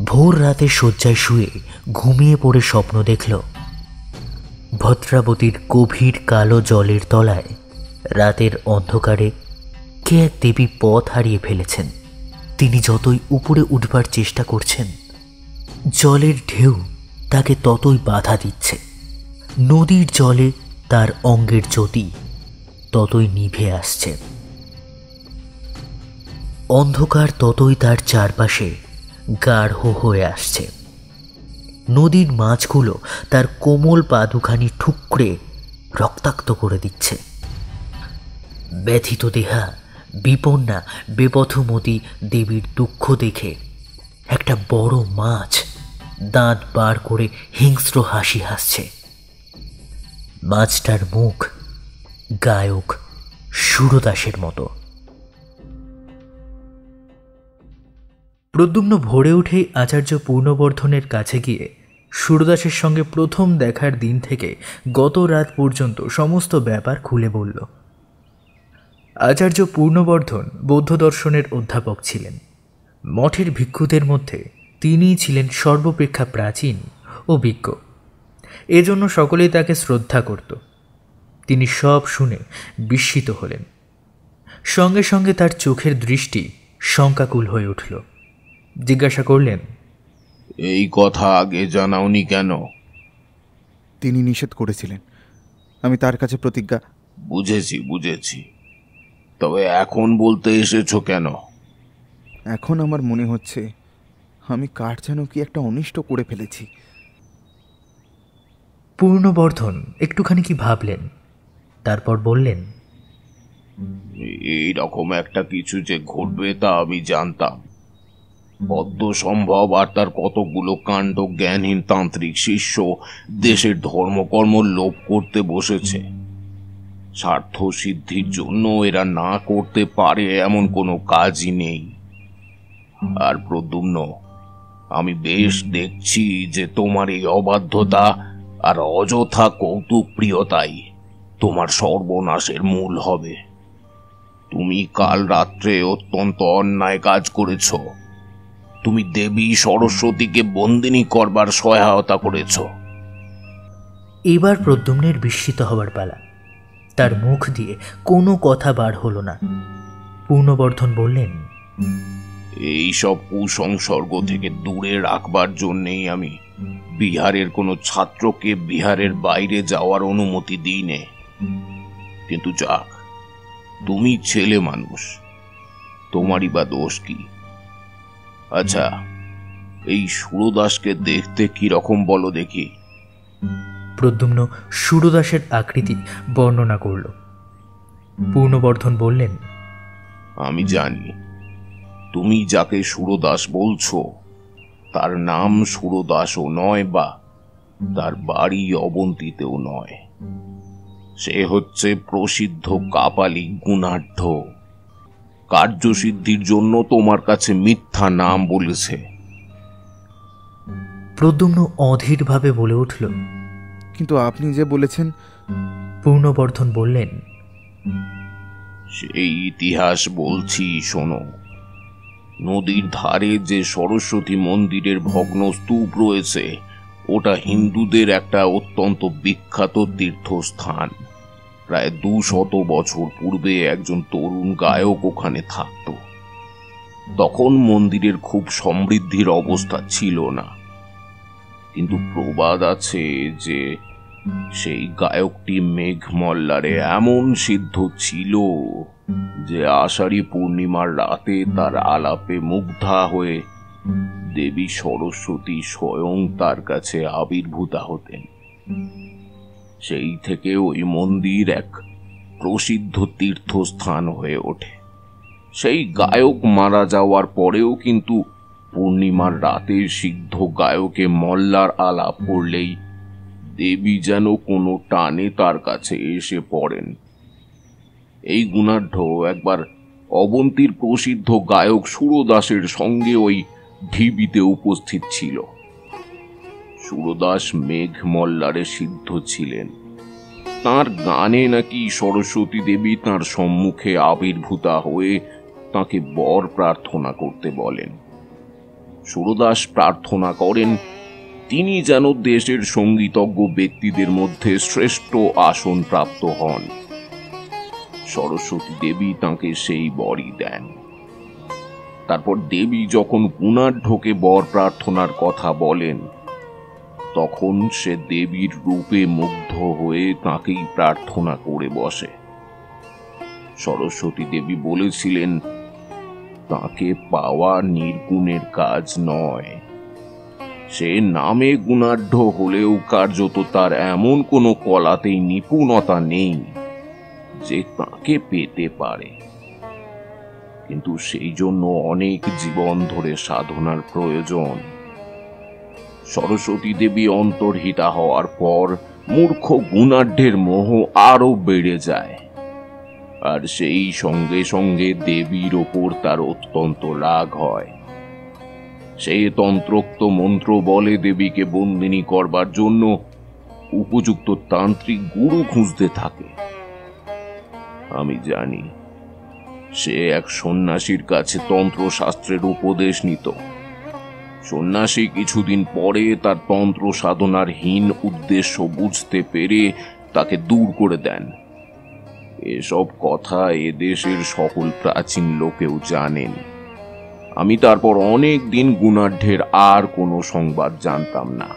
ভোর রাতে শয্যায় শুয়ে ঘুমিয়ে পড়ে স্বপ্ন দেখল ভদ্রাবতীর গভীর কালো জলের তলায় রাতের অন্ধকারে কে এক দেবী পথ হারিয়ে ফেলেছেন। তিনি যতই উপরে উঠবার চেষ্টা করছেন, জলের ঢেউ তাকে ততই বাধা দিচ্ছে। নদীর জলে তার অঙ্গের জ্যোতি ততই নিভে আসছে। অন্ধকার ততই তার চারপাশে গাঢ় হয়ে আসছে। নদীর মাছগুলো তার কোমল পা দুখানি ঠুকরে রক্তাক্ত করে দিচ্ছে। ব্যথিত দেহা বিপন্না বেপথুমতী দেবীর দুঃখ দেখে একটা বড় মাছ দাঁত বার করে হিংস্র হাসি হাসছে। মাছটার মুখ গায়ক সুরদাসের মতো। প্রদ্যুম্ন ভোরে উঠেই আচার্য পূর্ণবর্ধনের কাছে গিয়ে সুরদাসের সঙ্গে প্রথম দেখার দিন থেকে গত রাত পর্যন্ত সমস্ত ব্যাপার খুলে বলল। আচার্য পূর্ণবর্ধন বৌদ্ধ দর্শনের অধ্যাপক ছিলেন। মঠের ভিক্ষুদের মধ্যে তিনিই ছিলেন সর্বাপেক্ষা প্রাচীন ও বিজ্ঞ। এজন্য সকলেই তাকে শ্রদ্ধা করত। তিনি সব শুনে বিস্মিত হলেন। সঙ্গে সঙ্গে তার চোখের দৃষ্টি শঙ্কাকুল হয়ে উঠল। জিজ্ঞাসা করলেন, এই কথা আগে জানাওনি কেন? তিনি নিষেধ করেছিলেন, আমি তার কাছে প্রতিজ্ঞা। বুঝেছি, তবে এখন বলতে এসেছো কেন? এখন আমার মনে হচ্ছে আমি কার যেন কি একটা অনিষ্ট করে ফেলেছি। পূর্ণবর্ধন একটুখানি কি ভাবলেন, তারপর বললেন, এইরকম একটা কিছু যে ঘটবে তা আমি জানতাম। পদ্ম সম্ভব আর তার কতগুলো কাণ্ড জ্ঞানহীন তান্ত্রিক শিষ্য দেশের ধর্মকর্ম লোপ করতে বসেছে। স্বার্থ সিদ্ধির জন্য এরা না করতে পারে এমন কোনো কাজই নেই। আর প্রদ্যুম্ন, আমি বেশ দেখছি যে তোমার এই অবাধ্যতা আর অযথা কৌতুক প্রিয়তাই তোমার সর্বনাশের মূল হবে। তুমি কাল রাত্রে অত্যন্ত অন্যায় কাজ করেছ। তুমি দেবী সরস্বতীকে বন্দিনী করবার সহায়তা করেছ। এবার প্রদ্যুম্নের বিস্মিত হবার পালা। তার মুখ দিয়ে কোনো কথা বার হলো না। পূর্ণবর্ধন বললেন, এই সব কুসংসর্গ থেকে দূরে রাখবার জন্যেই আমি বিহারের কোনো ছাত্রকে বিহারের বাইরে যাওয়ার অনুমতি দিই নে। কিন্তু যাক, তুমি ছেলে মানুষ, তোমারই বা দোষ কি? আচ্ছা, এই সুরদাসকে দেখতে কি রকম বলো দেখি। প্রদ্যুম্ন সুরদাসের আকৃতি বর্ণনা করল। পূর্ণবর্ধন বললেন, আমি জানি তুমি যাকে সুরদাস বলছো তার নাম সুরদাসও নয়, বা তার বাড়ি অবন্তীতেও নয়। সে হচ্ছে প্রসিদ্ধ কাপালি গুণাঢ্য। কার্যসিদ্ধির জন্য তোমার কাছে মিথ্যা নাম বলেছে। প্রদ্যুম্ন অধীরভাবে বলে উঠল, কিন্তু আপনি যে বলেছেন। পূর্ণবর্ধন বললেন, সেই ইতিহাস বলছি শোনো। নদীর ধারে যে সরস্বতী মন্দিরের ভগ্ন স্তূপ রয়েছে, ওটা হিন্দুদের একটা অত্যন্ত বিখ্যাত তীর্থস্থান। প্রায় 200 বছর পূর্বে একজন তরুণ গায়ক ওখানে থাকত। তখন মন্দিরের খুব সমৃদ্ধির অবস্থা ছিল না, কিন্তু প্রবাদ আছে যে সেই গায়কটি মেঘমল্লারে এমন সিদ্ধ ছিল যে আষাঢ়ী পূর্ণিমার রাতে তার আলাপে মুগ্ধা হয়ে দেবী সরস্বতী স্বয়ং তার কাছে আবির্ভূতা হতেন। সেই থেকে ওই মন্দির এক প্রসিদ্ধ তীর্থস্থান হয়ে ওঠে। সেই গায়ক মারা যাওয়ার পরেও কিন্তু পূর্ণিমার রাতে সিদ্ধ গায়কে মল্লার আলাপ করলেই দেবী যেন কোনো টানে তার কাছে এসে পড়েন। এই গুণাঢ্য একবার অবন্তীর প্রসিদ্ধ গায়ক সুরদাসের সঙ্গে ওই ঢিবিতে উপস্থিত ছিল। সুরদাস মেঘ মল্লারে সিদ্ধ ছিলেন। তার গানে নাকি সরস্বতী দেবী তার সম্মুখে আবির্ভূতা হয়ে তাকে বর প্রার্থনা করতে বলেন। সুরদাস প্রার্থনা করেন তিনি যেন দেশের সঙ্গীতজ্ঞ ব্যক্তিদের মধ্যে শ্রেষ্ঠ আসন প্রাপ্ত হন। সরস্বতী দেবী তাঁকে সেই বরই দেন। তারপর দেবী যখন গুণাঢ্যকে বর প্রার্থনার কথা বলেন, তখন সে দেবীর রূপে মুগ্ধ হয়ে তাঁকেই প্রার্থনা করে বসে। সরস্বতী দেবী বলেছিলেন, তাঁকে পাওয়া নির্গুণের কাজ নয়। সে নামে গুণাঢ্য হলেও কার্যত তার এমন কোনো কলাতেই নিপুণতা নেই যে তাঁকে পেতে পারে। কিন্তু সেই জন্য অনেক জীবন ধরে সাধনার প্রয়োজন। সরস্বতী দেবী অন্তর্হিতা হওয়ার পর মূর্খ গুণাঢ্যের মোহ আরো বেড়ে যায়, আর সেই সঙ্গে সঙ্গে দেবীর ওপর তার অত্যন্ত রাগ হয়। সেই তন্ত্রোক্ত মন্ত্র বলে দেবীকে বন্দিনী করবার জন্য উপযুক্ত তান্ত্রিক গুরু খুঁজতে থাকে। আমি জানি সে এক সন্ন্যাসীর কাছে তন্ত্রশাস্ত্রের উপদেশ নিত। সন্ন্যাসী কিছুদিন পরে তার তন্ত্র সাধনার হীন উদ্দেশ্য বুঝতে পেরে তাকে দূর করে দেন। এসব কথা এদেশের সকল প্রাচীন লোকেও জানেন। আমি তারপর অনেক দিন গুণাঢ্যের আর কোনো সংবাদ জানতাম না।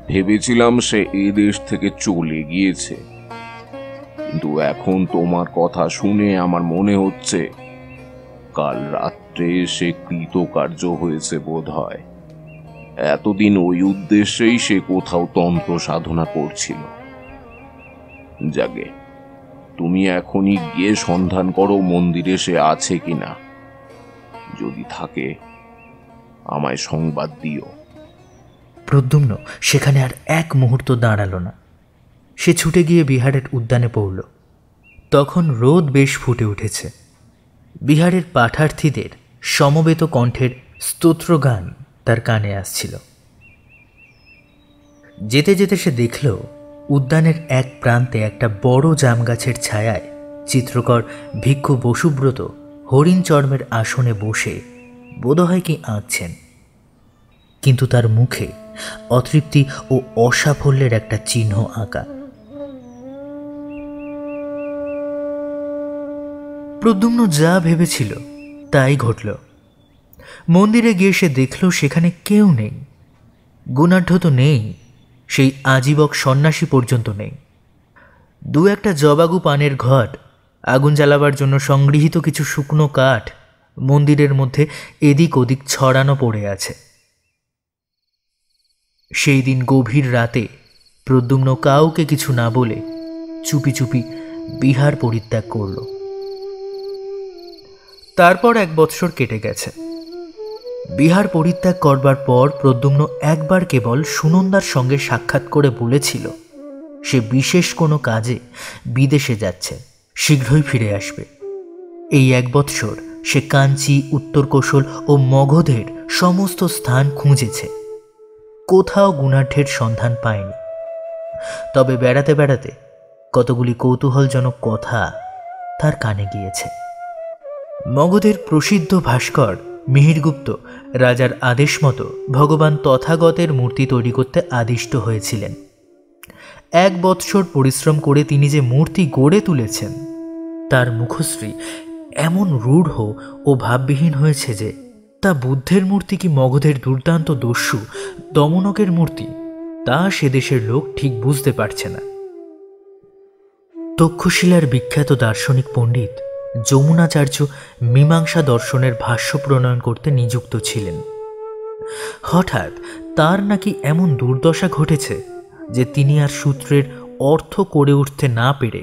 ভেবেছিলাম সে এদেশ থেকে চলে গিয়েছে, কিন্তু এখন তোমার কথা শুনে আমার মনে হচ্ছে কাল রাত্রে সে কৃতকার্য হয়েছে বোধ হয়। এতদিন ওই উদ্দেশ্যেই সে কোথাও তন্ত্র সাধনা করছিল। যাগে, তুমি এখনই গিয়ে সন্ধান করো মন্দিরে সে আছে কিনা। যদি থাকে আমায় সংবাদ দিও। প্রদ্যুম্ন সেখানে আর এক মুহূর্ত দাঁড়ালো না। সে ছুটে গিয়ে বিহারের উদ্যানে পড়ল। তখন রোদ বেশ ফুটে উঠেছে। বিহারের পাঠার্থীদের সমবেত কণ্ঠের স্তোত্রগান তার কানে আসছিল। যেতে যেতে সে দেখল উদ্যানের এক প্রান্তে একটা বড় জাম গাছের ছায়ায় চিত্রকর ভিক্ষু বসুব্রত হরিণ চর্মের আসনে বসে বোধহয় কি আঁকছেন, কিন্তু তার মুখে অতৃপ্তি ও অসাফল্যের একটা চিহ্ন আঁকা। প্রদ্যুম্ন যা ভেবেছিল তাই ঘটল। মন্দিরে গিয়ে সে দেখল সেখানে কেউ নেই। গুণাঢ্য তো নেই, সেই আজীবক সন্ন্যাসী পর্যন্ত নেই। দু একটা জবাগু পানের ঘট, আগুন জ্বালাবার জন্য সংগৃহীত কিছু শুকনো কাঠ মন্দিরের মধ্যে এদিক ওদিক ছড়ানো পড়ে আছে। সেই দিন গভীর রাতে প্রদ্যুম্ন কাউকে কিছু না বলে চুপি চুপি বিহার পরিত্যাগ করল। তারপর 1 বৎসর কেটে গেছে। বিহার পরিত্যাগ করবার পর প্রদ্যুম্ন একবার কেবল সুনন্দার সঙ্গে সাক্ষাৎ করে বলেছিল সে বিশেষ কোনো কাজে বিদেশে যাচ্ছে, শীঘ্রই ফিরে আসবে। এই 1 বৎসর সে কাঞ্চি, উত্তর কোশল ও মগধের সমস্ত স্থান খুঁজেছে, কোথাও গুণাঢ্যের সন্ধান পায়নি। তবে বেড়াতে বেড়াতে কতগুলি কৌতূহলজনক কথা তার কানে গিয়েছে। মগধের প্রসিদ্ধ ভাস্কর মিহিরগুপ্ত রাজার আদেশ মতো ভগবান তথাগতের মূর্তি তৈরি করতে আদিষ্ট হয়েছিলেন। 1 বৎসর পরিশ্রম করে তিনি যে মূর্তি গড়ে তুলেছেন তার মুখশ্রী এমন রূঢ় ও ভাববিহীন হয়েছে যে তা বুদ্ধের মূর্তি কি মগধের দুর্দান্ত দস্যু দমনকের মূর্তি তা সে দেশের লোক ঠিক বুঝতে পারছে না। তক্ষশিলার বিখ্যাত দার্শনিক পণ্ডিত যমুনাচার্য মীমাংসা দর্শনের ভাষ্য প্রণয়ন করতে নিযুক্ত ছিলেন। হঠাৎ তার নাকি এমন দুর্দশা ঘটেছে যে তিনি আর সূত্রের অর্থ করে উঠতে না পেরে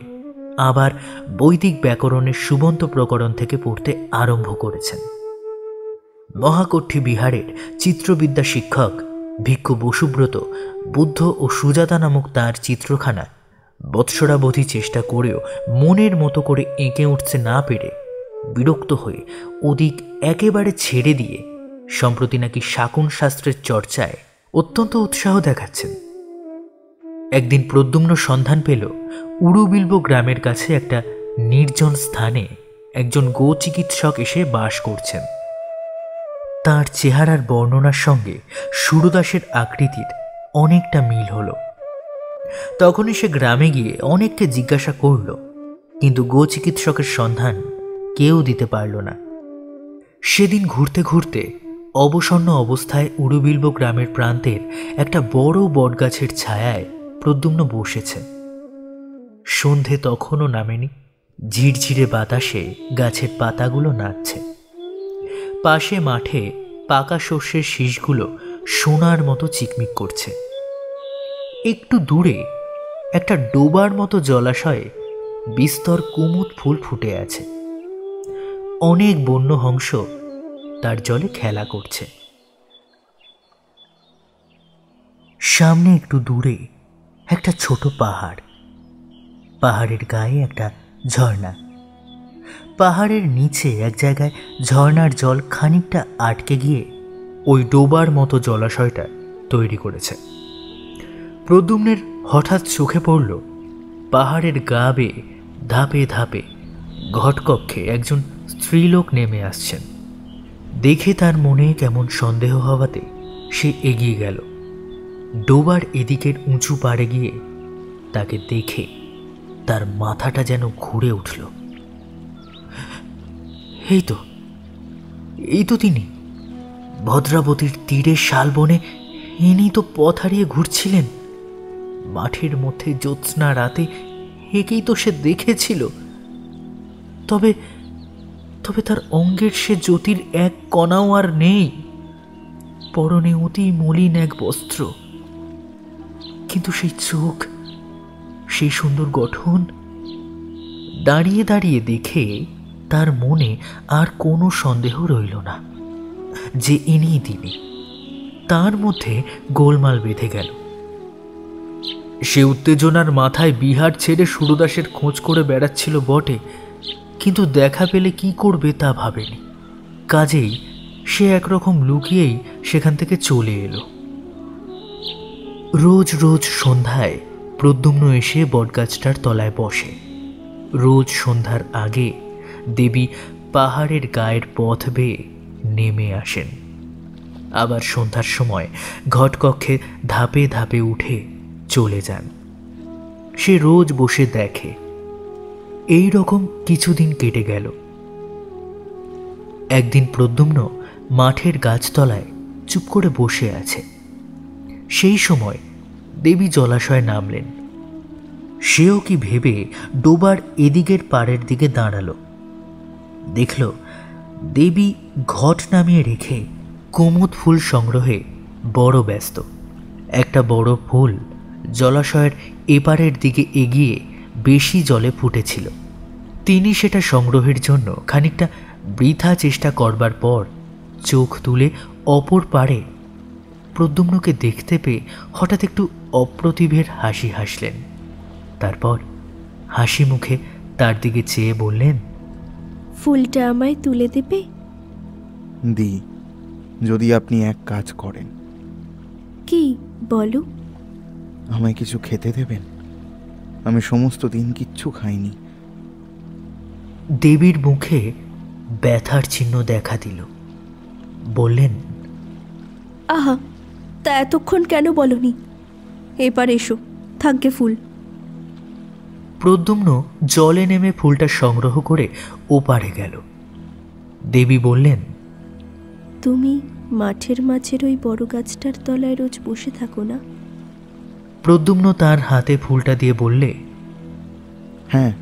আবার বৈদিক ব্যাকরণের সুবন্ত প্রকরণ থেকে পড়তে আরম্ভ করেছেন। মহাকঠি বিহারের চিত্রবিদ্যা শিক্ষক ভিক্ষু বসুব্রত বুদ্ধ ও সুজাতা নামক তাঁর চিত্রখানা বৎসরাবধি চেষ্টা করেও মনের মতো করে এঁকে উঠতে না পেরে বিরক্ত হয়ে ওদিক একেবারে ছেড়ে দিয়ে সম্প্রতি নাকি শাকুন শাস্ত্রের চর্চায় অত্যন্ত উৎসাহ দেখাচ্ছেন। একদিন প্রদ্যুম্ন সন্ধান পেল উড়ুবিল্ব গ্রামের কাছে একটা নির্জন স্থানে একজন গো চিকিৎসক এসে বাস করছেন। তার চেহারার বর্ণনার সঙ্গে সুরদাসের আকৃতির অনেকটা মিল হলো। তখনই সে গ্রামে গিয়ে অনেককে জিজ্ঞাসা করল, কিন্তু গো চিকিৎসকের সন্ধান কেউ দিতে পারল না। সেদিন ঘুরতে ঘুরতে অবসন্ন অবস্থায় উড়ুবিল্ব গ্রামের প্রান্তের একটা বড় বটগাছের ছায়ায় প্রদ্যুম্ন বসেছে। সন্ধে তখনও নামেনি, ঝিরঝিরে বাতাসে গাছের পাতাগুলো নাচছে। পাশে মাঠে পাকা শস্যের শীষগুলো সোনার মতো চিকমিক করছে। একটু দূরে একটা ডোবার মতো জলাশয়ে বিস্তর কুমুদ ফুল ফুটে আছে। অনেক বন্য হংস তার জলে খেলা করছে। সামনে একটু দূরে একটা ছোট পাহাড়, পাহাড়ের গায়ে একটা ঝর্ণা। পাহাড়ের নিচে এক জায়গায় ঝর্ণার জল খানিকটা আটকে গিয়ে ওই ডোবার মতো জলাশয়টা তৈরি করেছে। প্রদ্যুম্নের হঠাৎ চোখে পড়ল পাহাড়ের গা বেয়ে ধাপে ধাপে ঘটকক্ষে একজন স্ত্রীলোক নেমে আসছেন। দেখে তার মনে কেমন সন্দেহ হওয়াতে সে এগিয়ে গেল। ডোবার এদিকের উঁচু পাড়ে গিয়ে তাকে দেখে তার মাথাটা যেন ঘুরে উঠল। এই তো তিনি, ভদ্রাবতীর তীরে শালবনে ইনি তো পথ হারিয়ে ঘুরছিলেন। মাঠের মধ্যে জ্যোৎস্না রাতে একেই তো সে দেখেছিল। তবে তবে তার অঙ্গের সে জ্যোতির এক কণাও আর নেই। পরনে অতি মলিন এক বস্ত্র, কিন্তু সেই চোখ, সেই সুন্দর গঠন। দাঁড়িয়ে দাঁড়িয়ে দেখে তার মনে আর কোনো সন্দেহ রইল না যে ইনিই তিনি। তার মধ্যে গোলমাল বেঁধে গেল। সে উত্তেজনার মাথায় বিহার ছেড়ে সুরদাসের খোঁজ করে বেড়াচ্ছিল বটে, কিন্তু দেখা পেলে কি করবে তা ভাবেনি। কাজেই সে একরকম লুকিয়েই সেখান থেকে চলে এলো। রোজ রোজ সন্ধ্যায় প্রদ্যুম্ন এসে বটগাছটার তলায় বসে। রোজ সন্ধ্যার আগে দেবী পাহাড়ের গায়ের পথ বেয়ে নেমে আসেন। আবার সন্ধ্যার সময় ঘটকক্ষে ধাপে ধাপে উঠে চলে যান। সে রোজ বসে দেখে। এই রকম কিছুদিন কেটে গেল। একদিন প্রদ্যুম্ন মাঠের গাছতলায় চুপ করে বসে আছে। সেই সময় দেবী জলাশয়ে নামলেন। সেও কি ভেবে ডোবার এদিকের পাড়ের দিকে দাঁড়ালো। দেখল দেবী ঘট নামিয়ে রেখে কুমুদ ফুল সংগ্রহে বড় ব্যস্ত। একটা বড় ফুল জলাশয়ের এপারের দিকে এগিয়ে বেশি জলে ফুটেছিল। তিনি সেটা সংগ্রহের জন্য খানিকটা বৃথা চেষ্টা করবার পর চোখ তুলে অপর পাড়ে প্রদ্যুম্নকে দেখতে পেয়ে হঠাৎ একটু অপ্রতিভের হাসি হাসলেন। তারপর হাসি মুখে তার দিকে চেয়ে বললেন, ফুলটা আমায় তুলে দেবে? দি, যদি আপনি এক কাজ করেন। কি বলো? আমায় কিছু খেতে দেবেন? আমি সমস্ত দিন কিচ্ছু খাইনি। দেবীর মুখে ব্যথার চিহ্ন দেখা দিল। বললেন, আহা, তা এতক্ষণ কেন বলনি? এবার এসো, থাকবে ফুল। প্রদ্যুম্ন জলে নেমে ফুলটা সংগ্রহ করে ওপারে গেল। দেবী বললেন, তুমি মাঠের মাঝের ওই বড় গাছটার তলায় রোজ বসে থাকো না? প্রদ্যুম্ন তার হাতে ফুলটা দিয়ে বললে, হ্যাঁ,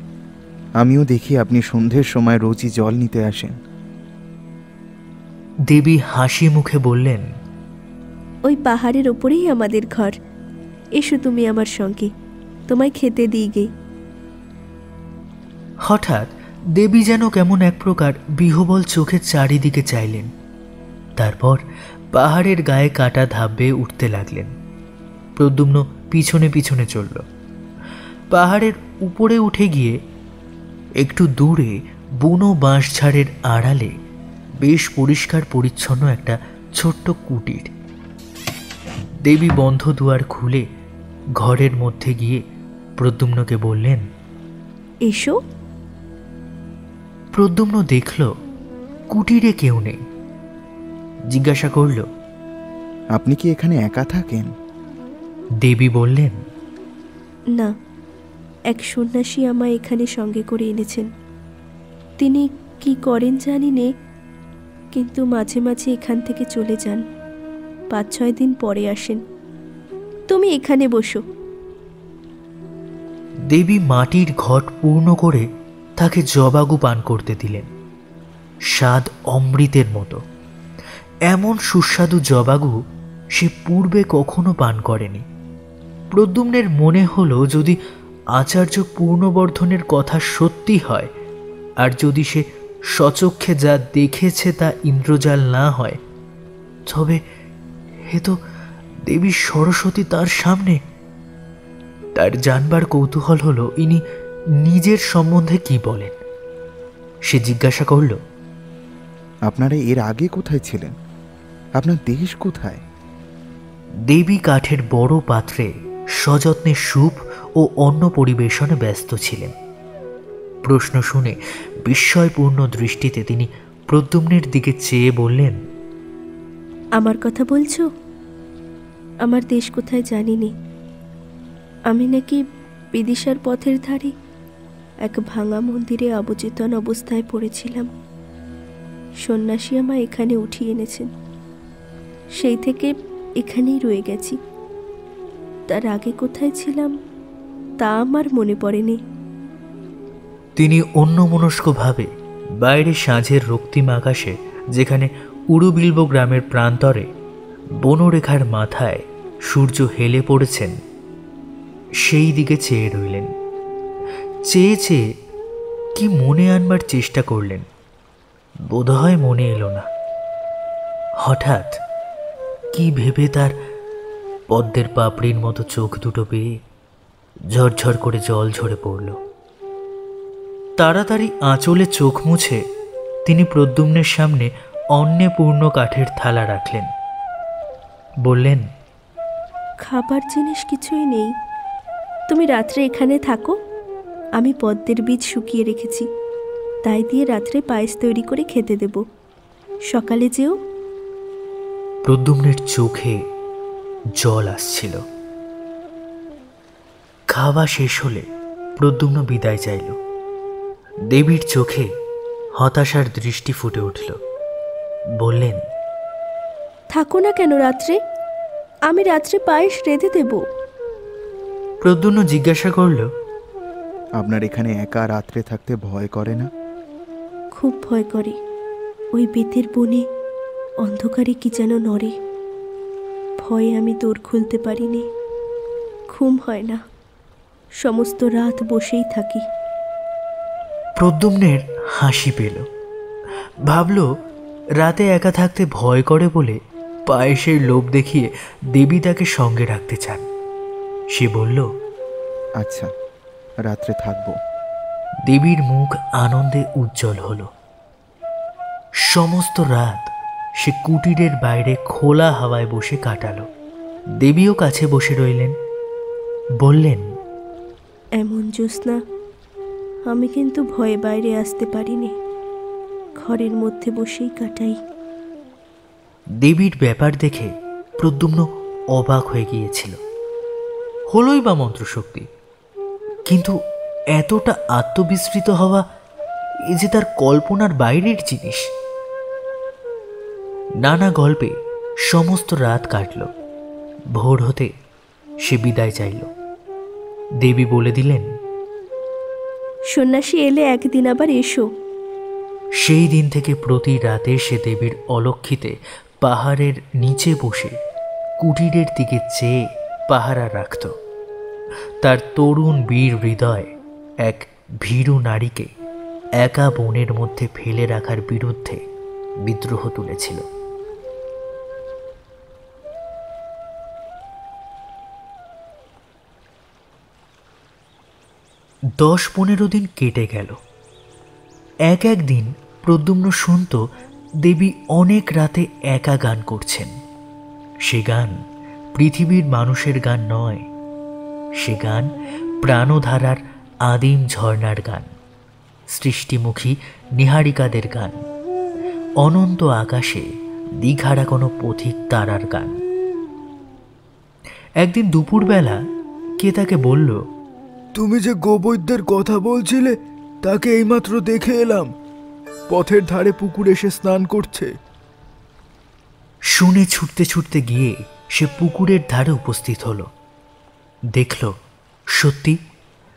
আমিও দেখি আপনি সন্ধ্যের সময় রোজই জল নিতে আসেন। দেবী হাসি মুখে বললেন, ওই পাহাড়ের ওপরেই আমাদের ঘর। এসো তুমি আমার সঙ্গে, তোমায় খেতে দিই গে। হঠাৎ দেবী যেন কেমন এক প্রকার বিহবল চোখে চারিদিকে চাইলেন। তারপর পাহাড়ের গায়ে কাটা ধাপ বেয়ে উঠতে লাগলেন। প্রদ্যুম্ন পিছনে পিছনে চলল। পাহাড়ের উপরে উঠে গিয়ে একটু দূরে বুনো বাঁশঝাড়ের আড়ালে বেশ পরিষ্কার পরিচ্ছন্ন একটা ছোট্ট কুটির। দেবী বন্ধ দুয়ার খুলে ঘরের মধ্যে গিয়ে প্রদ্যুম্নকে বললেন, এসো। প্রদ্যুম্ন দেখল কুটিরে কেউ নেই। জিজ্ঞাসা করল, আপনি কি এখানে একা থাকেন? দেবী বললেন, না, এক সন্ন্যাসী আমায় এখানে সঙ্গে করে এনেছেন। তিনি কি করেন জানি নে, কিন্তু মাঝে মাঝে এখান থেকে চলে যান। 5-6 দিন পরে আসেন। তুমি এখানে বসো। দেবী মাটির ঘট পূর্ণ করে তাকে জবাগু পান করতে দিলেন। স্বাদ অমৃতের মতো। এমন সুস্বাদু জবাগু সে পূর্বে কখনো পান করেনি। প্রদ্যুম্নের মনে হলো, যদি আচার্য পূর্ণবর্ধনের কথা সত্যি হয়, আর যদি সে স্বচক্ষে যা দেখেছে তা ইন্দ্রজাল না হয়, তবে এ তো দেবী সরস্বতী তার সামনে। তার জানবার কৌতূহল হলো ইনি নিজের সম্বন্ধে কি বলেন। সে জিজ্ঞাসা করল, আপনারা এর আগে কোথায় ছিলেন? আপনার দেশ কোথায়? দেবী কাঠের বড় পাত্রে সযত্নে স্যুপ ও অন্ন পরিবেশনে ব্যস্ত ছিলেন। প্রশ্ন শুনে বিস্ময়পূর্ণ দৃষ্টিতে তিনি প্রদ্যুম্নের দিকে চেয়ে বললেন, আমার কথা বলছো? আমার দেশ কোথায় জানি নে। আমি নাকি বিদিশার পথের ধারে এক ভাঙা মন্দিরে অবচেতন অবস্থায় পড়েছিলাম। সন্ন্যাসী আমায় এখানে উঠিয়ে এনেছেন। সেই থেকে এখানেই রয়ে গেছি। তার আগে কোথায় ছিলাম তা আমার মনে পড়েনি। তিনি অন্যমনস্কভাবে বাইরে সাঁঝের রক্তিম আকাশে, যেখানে উড়ুবিল্ব গ্রামের প্রান্তরে বনরেখার মাথায় সূর্য হেলে পড়েছেন, সেই দিকে চেয়ে রইলেন। চেয়ে চেয়ে কি মনে আনবার চেষ্টা করলেন, বোধহয় মনে এলো না। হঠাৎ কি ভেবে তার পদ্মের পাপড়ির মতো চোখ দুটো বেয়ে ঝরঝর করে জল ঝরে পড়ল। তাড়াতাড়ি আঁচলে চোখ মুছে তিনি প্রদ্যুম্নের সামনে অন্নে পূর্ণ কাঠের থালা রাখলেন। বললেন, খাবার জিনিস কিছুই নেই, তুমি রাত্রে এখানে থাকো। আমি পদ্মের বীজ শুকিয়ে রেখেছি, তাই দিয়ে রাত্রে পায়েস তৈরি করে খেতে দেব। সকালে যেও। প্রদ্যুম্নের চোখে জল আসছিল। খাওয়া শেষ হলে প্রদ্যুম্ন বিদায় চাইল। দেবীর চোখে হতাশার দৃষ্টি ফুটে উঠল। বললেন, থাকো না কেন রাত্রে? আমি রাত্রে পায়েস রেঁধে দেব। প্রদ্যুম্ন জিজ্ঞাসা করল, আপনার এখানে একা রাত্রে থাকতে ভয় করে না? খুব ভয় করে। ওই বেতের বনে অন্ধকারে কি যেন নড়ে। ভয়ে আমি দৌড় খুলতে পারিনি। ঘুম হয় না, সমস্ত রাত বসেই থাকি। প্রদ্যুম্নের হাসি পেল। ভাবল, রাতে একা থাকতে ভয় করে বলে পায়েসের লোভ দেখিয়ে দেবী তাকে সঙ্গে রাখতে চান। সে বলল, আচ্ছা, রাত্রে থাকবো। দেবীর মুখ আনন্দে উজ্জ্বল হল। সমস্ত রাত সে কুটিরের বাইরে খোলা হাওয়ায় বসে কাটালো। দেবীও কাছে বসে রইলেন। বললেন, এমন জ্যোৎস্না আমি কিন্তু ভয়ে বাইরে আসতে পারিনি, ঘরের মধ্যে বসেই কাটাই। দেবীর ব্যাপার দেখে প্রদ্যুম্ন অবাক হয়ে গিয়েছিল। হলোই বা মন্ত্রশক্তি, কিন্তু এতটা আত্মবিস্মৃত হওয়া, এ যে তার কল্পনার বাইরের জিনিস। নানা গল্পে সমস্ত রাত কাটল। ভোর হতে সে বিদায় চাইল। দেবী বলে দিলেন, সন্ন্যাসী এলে একদিন আবার এসো। সেই দিন থেকে প্রতি রাতে সে দেবীর অলক্ষিতে পাহাড়ের নিচে বসে কুটিরের দিকে চেয়ে পাহারা রাখত। তার তরুণ বীর হৃদয় এক ভীরু নারীকে একা বনের মধ্যে ফেলে রাখার বিরুদ্ধে বিদ্রোহ তুলেছিল। দশ 15 দিন কেটে গেল। এক দিন প্রদ্যুম্ন শুনত দেবী অনেক রাতে একা গান করছেন। সে গান পৃথিবীর মানুষের গান নয়, সে গান প্রাণধারার আদিম ঝর্ণার গান, সৃষ্টিমুখী নীহারিকাদের গান, অনন্ত আকাশে দ্বিঘারা কোনো পথিক তারার গান। একদিন দুপুরবেলা কে তাকে বলল, তুমি যে গোবৈদ্যের কথা বলছিলে তাকে এইমাত্র দেখে এলাম, পথের ধারে পুকুর এসে স্নান করছে। শুনে ছুটতে ছুটতে গিয়ে সে পুকুরের ধারে উপস্থিত হলো। দেখল সত্যি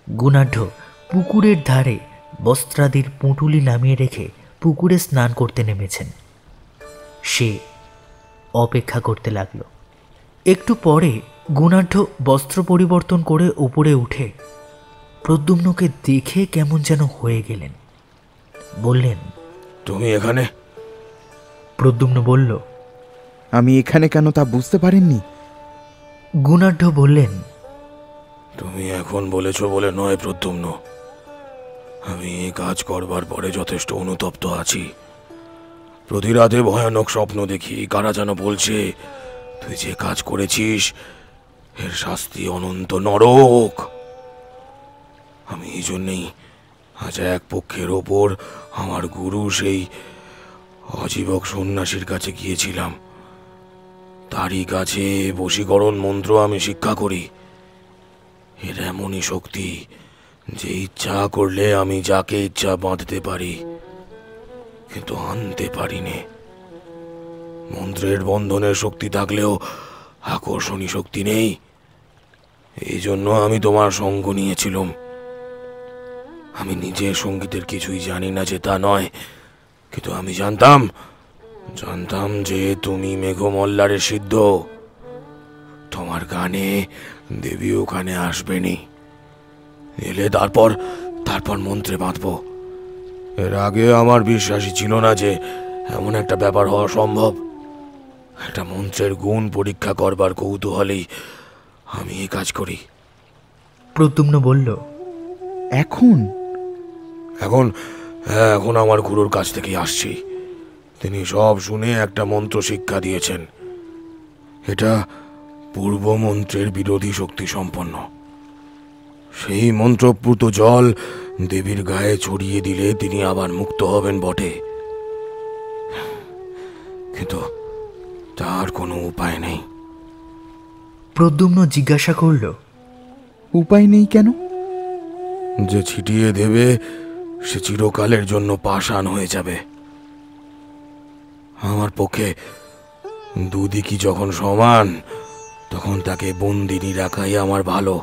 গুণাঢ্য পুকুরের ধারে বস্ত্রাদির পুঁটুলি নামিয়ে রেখে পুকুরে স্নান করতে নেমেছেন। সে অপেক্ষা করতে লাগল। একটু পরে গুণাঢ্য বস্ত্র পরিবর্তন করে উপরে উঠে প্রদ্যুম্নকে দেখে কেমন যেন হয়ে গেলেন। বললেন, তুমি এখানে? প্রদ্যুম্ন বলল, আমি এখানে কেন তা বুঝতে পারেননি? গুণাঢ্য বললেন, তুমি এখন বলেছ বলে নয় প্রদ্যুম্ন, আমি এই কাজ করবার পরে যথেষ্ট অনুতপ্ত আছি। প্রতি রাতে ভয়ানক স্বপ্ন দেখি, কারা যেন বলছে তুই যে কাজ করেছিস এর শাস্তি অনন্ত নরক। আমি এই জন্যেই আজ এক পক্ষের ওপর আমার গুরু সেই অজীবক সন্ন্যাসীর কাছে গিয়েছিলাম। তারই কাছে বশীকরণ মন্ত্র আমি শিক্ষা করি। এর এমনই শক্তি যে ইচ্ছা করলে আমি যাকে ইচ্ছা বাঁধতে পারি, কিন্তু আনতে পারিনি। মন্ত্রের বন্ধনের শক্তি থাকলেও আকর্ষণী শক্তি নেই। এই জন্য আমি তোমার সঙ্গ নিয়েছিলাম। আমি নিজে সঙ্গীতের কিছুই জানি না যে তা নয়, কিন্তু আমি জানতাম যে তুমি মেঘমল্লারের সিদ্ধ। তোমার গানে দেবী ওখানে আসবেনি। এলে তারপর মন্ত্রে বাঁধব। এর আগে আমার বিশ্বাসই ছিল না যে এমন একটা ব্যাপার হওয়া সম্ভব। একটা মন্ত্রের গুণ পরীক্ষা করবার কৌতূহলেই আমি এই কাজ করি। প্রদ্যুম্ন বলল, এখন এখন আমার গুরুর কাছ থেকেই আসছি। তিনি সব শুনে একটা মন্ত্র শিক্ষা দিয়েছেন। এটা পূর্ব মন্ত্রের বিরোধী শক্তি সম্পন্ন। সেই মন্ত্রপ্লুত জল দেবীর গায়ে ছড়িয়ে দিলে তিনি আবার মুক্ত হবেন বটে, কিন্তু তার কোনো উপায় নেই। প্রদ্যুম্ন জিজ্ঞাসা করল, উপায় নেই কেন? যে ছিটিয়ে দেবে সে চিরকালের জন্য পাষাণ হয়ে যাবে। আমার পক্ষে দুদিকই যখন সমান, তখন তাকে বন্দিনী রাখাই আমার ভালো।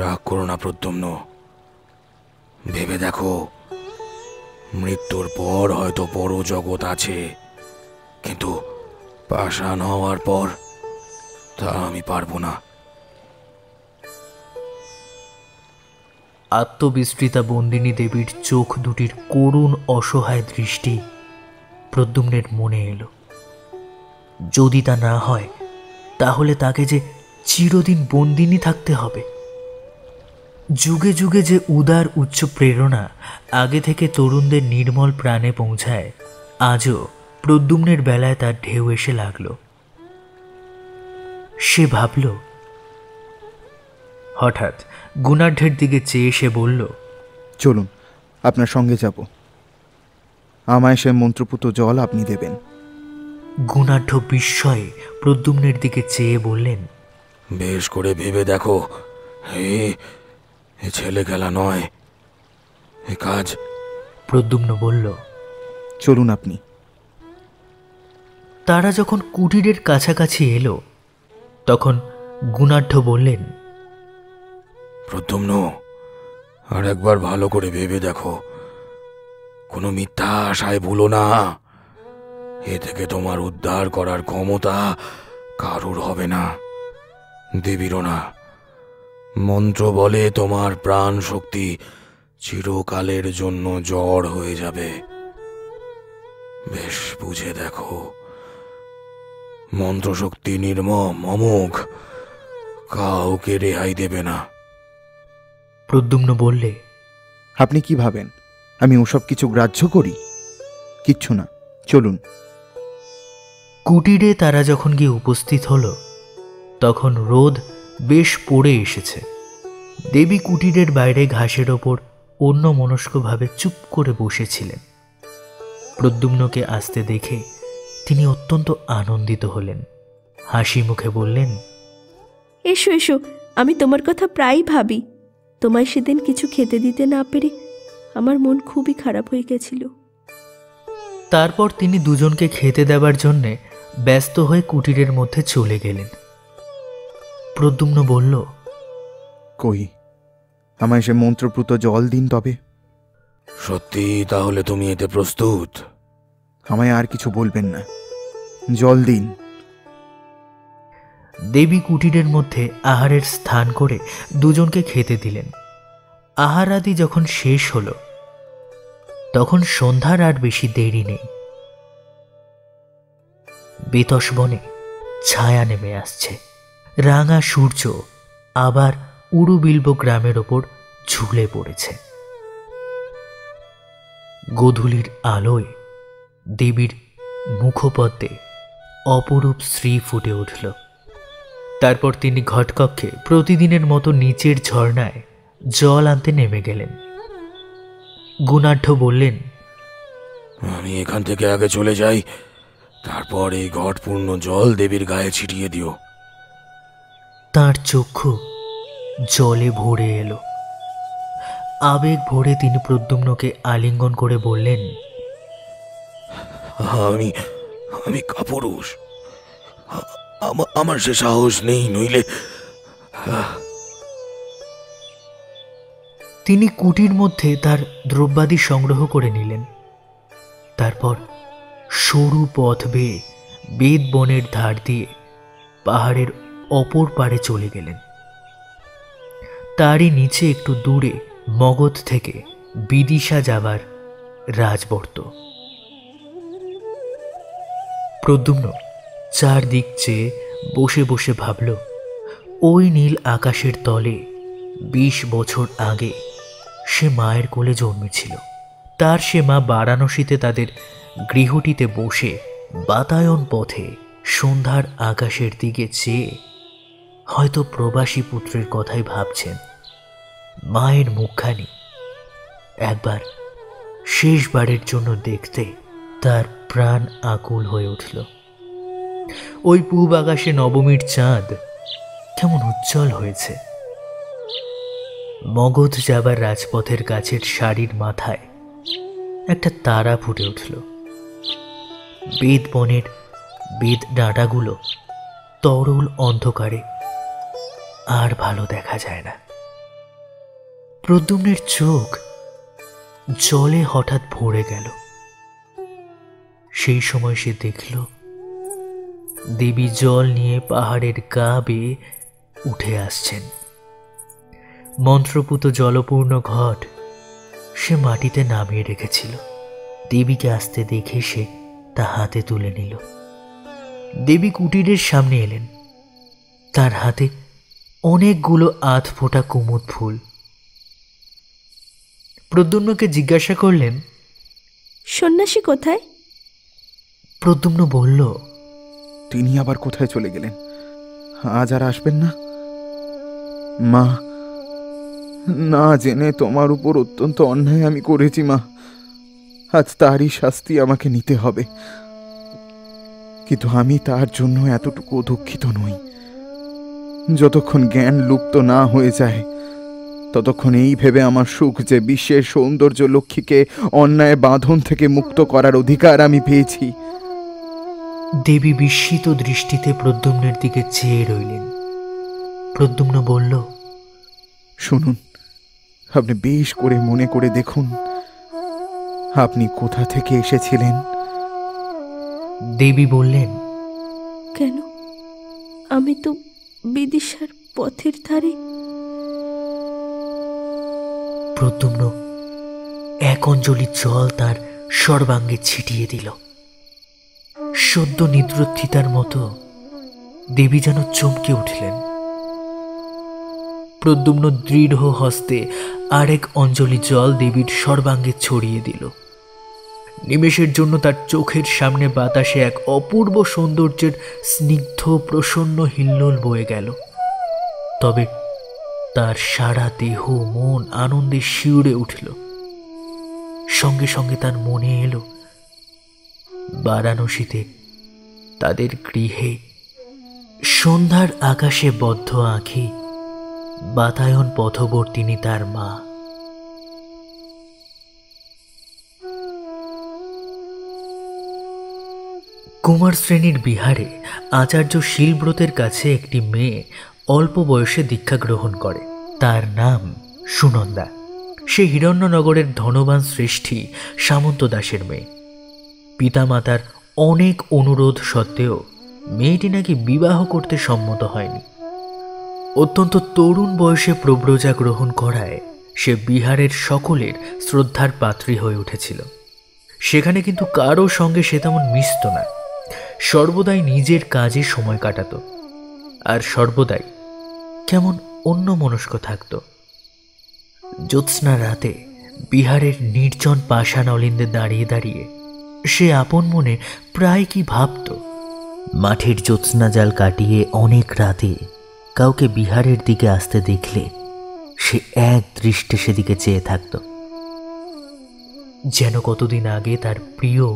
রাগ করো না প্রদ্যুম্ন, ভেবে দেখো, মৃত্যুর পর হয়তো পরজগৎ আছে, কিন্তু পাষাণ হওয়ার পর তা আমি পারবো না। আত্মবিস্মৃতা বন্দিনী দেবীর চোখ দুটির করুণ অসহায় দৃষ্টি প্রদ্যুম্নের মনে এলো। যদি তা না হয়, তাহলে তাকে যে চিরদিন বন্দিনী থাকতে হবে। যুগে যুগে যে উদার উচ্চ প্রেরণা আগে থেকে তরুণদের নির্মল প্রাণে পৌঁছায়, আজও প্রদ্যুম্নের বেলায় তার ঢেউ এসে লাগল। সে ভাবল। হঠাৎ গুণাঢ্যের দিকে চেয়ে সে বলল, চলুন, আপনার সঙ্গে যাব। আমায় সে মন্ত্রপুত জল আপনি দেবেন। গুণাঢ্য বিস্ময়ে প্রদ্যুম্নের দিকে চেয়ে বললেন, বেশ করে ভেবে দেখো, এ ছেলে খেলা নয়, এ কাজ। প্রদ্যুম্ন বলল, চলুন আপনি। তারা যখন কুটিরের কাছাকাছি এলো, তখন গুণাঢ্য বললেন, প্রদ্যুম্ন, আর একবার ভালো করে ভেবে দেখো, কোনো মিথ্যা আশায় ভুলো না। এ থেকে তোমার উদ্ধার করার ক্ষমতা কারুর হবে না, দেবীরও না। মন্ত্র বলে তোমার প্রাণ শক্তি চিরকালের জন্য জড় হয়ে যাবে। বেশ বুঝে দেখো, মন্ত্রশক্তি নির্মম, অমোঘ, কাউকে রেহাই দেবে না। প্রদ্যুম্ন বললে, আপনি কি ভাবেন আমি ওসব কিছু গ্রাহ্য করি? কিচ্ছু না, চলুন। কুটিরে তারা যখন গিয়ে উপস্থিত হলো, তখন রোদ বেশ পড়ে এসেছে। দেবী কুটিরের বাইরে ঘাসের ওপর অন্যমনস্কভাবে চুপ করে বসেছিলেন। প্রদ্যুম্নকে আসতে দেখে তিনি অত্যন্ত আনন্দিত হলেন। হাসি মুখে বললেন, এসো এসো, আমি তোমার কথা প্রায়ই ভাবি। তোমায় সেদিন কিছু খেতে দিতে না পেরে আমার মন খুবই খারাপ হয়ে গেছিল। তারপর তিনি দুজনকে খেতে দেবার জন্যে ব্যস্ত হয়ে কুটিরের মধ্যে চলে গেলেন। প্রদ্যুম্ন বলল, কই, আমায় সে মন্ত্রপ্লুত জল দিন তবে। সত্যি তাহলে তুমি এতে প্রস্তুত? আমায় আর কিছু বলবেন না, জল দিন। দেবী কুটিরের মধ্যে আহারের স্থান করে দুজনকে খেতে দিলেন। আহার আদি যখন শেষ হল, তখন সন্ধ্যার আর বেশি দেরি নেই। বেতস বনে ছায়া নেমে আসছে। রাঙা সূর্য আবার উড়ুবিল্ব গ্রামের ওপর ঝুলে পড়েছে। গোধূলির আলোয় দেবীর মুখপদ্মে অপরূপ শ্রী ফুটে উঠল। তারপর তিনি ঘটকক্ষে প্রতিদিনের মতো নিচের ঝর্ণায় জল আনতে নেমে গেলেন। গুণাঢ্য বললেন, আমি এখান থেকে আগে চলে যাই, তারপর এই ঘটপূর্ণ জল দেবীর গায়ে ছিটিয়ে দিও। তার চক্ষু জলে ভরে এলো। আবেগ ভরে তিনি প্রদ্যুম্নকে আলিঙ্গন করে বললেন, আমি আমি কাপুরুষ, আমার সে সাহস নেই, নইলে। তিনি কুটির মধ্যে তার দ্রব্যাদি সংগ্রহ করে নিলেন। তারপর সরু পথ বেয়ে বেদ বনের ধার দিয়ে পাহাড়ের অপর পারে চলে গেলেন। তারই নিচে একটু দূরে মগধ থেকে বিদিশা যাবার রাজবর্ত। প্রদ্যুম্ন চারদিক চেয়ে বসে বসে ভাবল, ওই নীল আকাশের তলে 20 বছর আগে সে মায়ের কোলে জন্মেছিল। তার সে মা বারাণসীতে তাদের গৃহটিতে বসে বাতায়ন পথে সন্ধ্যার আকাশের দিকে চেয়ে হয়তো প্রবাসী পুত্রের কথাই ভাবছেন। মায়ের মুখখানি একবার শেষবারের জন্য দেখতে তার প্রাণ আকুল হয়ে উঠল। ওই পূব আকাশে নবমীর চাঁদ কেমন উজ্জ্বল হয়েছে। মগধ যাবার রাজপথের গাছের সারির মাথায় একটা তারা ফুটে উঠল। বেদ বনের বেদ ডাঁটাগুলো তরল অন্ধকারে আর ভালো দেখা যায় না। প্রদ্যুম্নের চোখ জলে হঠাৎ ভরে গেল। সেই সময় সে দেখল দেবী জল নিয়ে পাহাড়ের গা বেয়ে উঠে আসছেন। মন্ত্রপুত জলপূর্ণ ঘট সে মাটিতে নামিয়ে রেখেছিল। দেবীকে আসতে দেখে সে তা হাতে তুলে নিল। দেবী কুটিরের সামনে এলেন। তার হাতে অনেকগুলো আধ ফোটা কুমুদ ফুল। প্রদ্যুম্নকে জিজ্ঞাসা করলেন, সন্ন্যাসী কোথায়? প্রদ্যুম্ন বলল, তিনি আবার কোথায় চলে গেলেন? আজ আর আসবেন না? মা, না জেনে তোমার উপর অত্যন্ত অন্যায় আমি করেছি মা। আজ তারই শাস্তি আমাকে নিতে হবে। কিন্তু আমি তার জন্য এতটুকু দুঃখিত নই। যতক্ষণ জ্ঞান লুপ্ত না হয়ে যায় ততক্ষণ এই ভেবে আমার সুখ যে বিশ্বের সৌন্দর্য লক্ষ্মীকে অন্যায় বাঁধন থেকে মুক্ত করার অধিকার আমি পেয়েছি। দেবী বিস্মিত দৃষ্টিতে প্রদ্যুম্নের দিকে চেয়ে রইলেন। প্রদ্যুম্ন বলল, শুনুন, আপনি বেশ করে মনে করে দেখুন, আপনি কোথা থেকে এসেছিলেন? দেবী বললেন, কেন, আমি তো বিদিশার পথের ধারে। প্রদ্যুম্ন এক অঞ্জলি জল তার সর্বাঙ্গে ছিটিয়ে দিল। সদ্য নিদ্রোত্থিতার মতো দেবী যেন চমকে উঠলেন। প্রদ্যুম্ন দৃঢ় হস্তে আরেক অঞ্জলি জল দেবীর সর্বাঙ্গে ছড়িয়ে দিল। নিমেষের জন্য তার চোখের সামনে বাতাসে এক অপূর্ব সৌন্দর্যের স্নিগ্ধ প্রসন্ন হিল্লোল বয়ে গেল। তবে তার সারা দেহ মন আনন্দে শিউরে উঠল। সঙ্গে সঙ্গে তার মনে এলো বারাণসীতে তাদের গৃহে সন্ধ্যার আকাশে বদ্ধ আঁখি বাতায়ন পথবর্তিনী তার মা। কুমার শ্রেণীর বিহারে আচার্য শীলব্রতের কাছে একটি মেয়ে অল্প বয়সে দীক্ষা গ্রহণ করে। তার নাম সুনন্দা। সে হিরণ্যনগরের ধনবান শ্রেষ্ঠী সামন্ত দাসের মেয়ে। পিতামাতার অনেক অনুরোধ সত্ত্বেও মেয়েটি নাকি বিবাহ করতে সম্মত হয়নি। অত্যন্ত তরুণ বয়সে প্রব্রজা গ্রহণ করায় সে বিহারের সকলের শ্রদ্ধার পাত্রী হয়ে উঠেছিল। সেখানে কিন্তু কারো সঙ্গে সে তেমন মিশত না। সর্বদাই নিজের কাজে সময় কাটাত আর সর্বদাই কেমন অন্যমনস্ক থাকত। জ্যোৎস্না রাতে বিহারের নির্জন পাষাণ অলিন্দে দাঁড়িয়ে দাঁড়িয়ে সে আপন মনে প্রায় কি ভাবত। মাঠের জ্যোৎস্না জাল কাটিয়ে অনেক রাতে কাউকে বিহারের দিকে আসতে দেখলে সে এক দৃষ্টে সেদিকে চেয়ে থাকত, যেন কতদিন আগে তার প্রিয়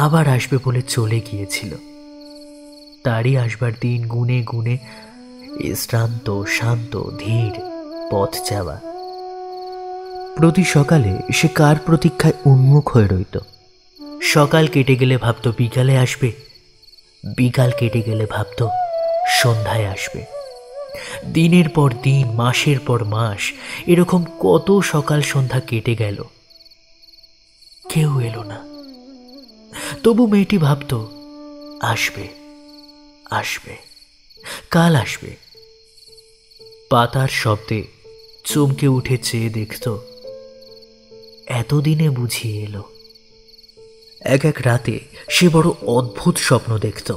আবার আসবে বলে চলে গিয়েছিল। তারই আসবার দিন গুনে গুনে শ্রান্ত শান্ত ধীর পথ যাওয়া। প্রতি সকালে সে কার প্রতীক্ষায় উন্মুখ হয়ে রইত। সকাল কেটে গেলে ভাবত বিকালে আসবে, বিকাল কেটে গেলে ভাবত সন্ধ্যায় আসবে। দিনের পর দিন, মাসের পর মাস, এরকম কত সকাল সন্ধ্যা কেটে গেল, কেউ এলো না। তবু মেয়েটি ভাবত আসবে, আসবে, কাল আসবে। পাতার শব্দে চমকে উঠে চেয়ে দেখত, এতদিনে বুঝিয়ে এলো। এক এক রাতে সে বড় অদ্ভুত স্বপ্ন দেখত।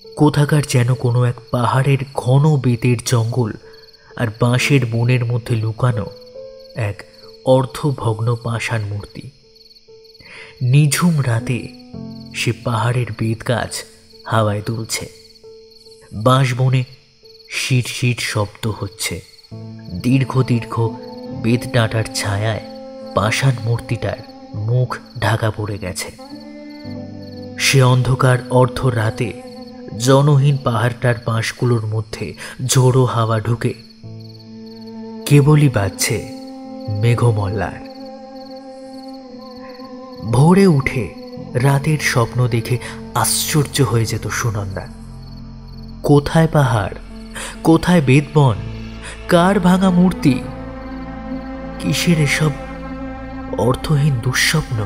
কোথাকার যেন কোনো এক পাহাড়ের ঘন বেতের জঙ্গল আর বাঁশের বনের মধ্যে লুকানো এক অর্ধভগ্ন পাষাণ মূর্তি। নিঝুম রাতে সে পাহাড়ের বেত গাছ হাওয়ায় দুলছে, বাঁশ বনে শিট শিট শব্দ হচ্ছে। দীর্ঘ দীর্ঘ বেত ডাঁটার ছায়ায় পাষাণ মূর্তিটার মুখ ঢাকা পড়ে গেছে। সে অন্ধকার অর্ধ রাতে জনহীন পাহাড়টার বাঁশগুলোর মধ্যে ঝোড়ো হাওয়া ঢুকে কেবলই বাজছে মেঘমল্লার। ভোরে উঠে রাতের স্বপ্ন দেখে আশ্চর্য হয়ে যেত সুনন্দা। কোথায় পাহাড়, কোথায় বেদবন, কার ভাঙা মূর্তি, কিসের এসব অর্থহীন দুঃস্বপ্ন?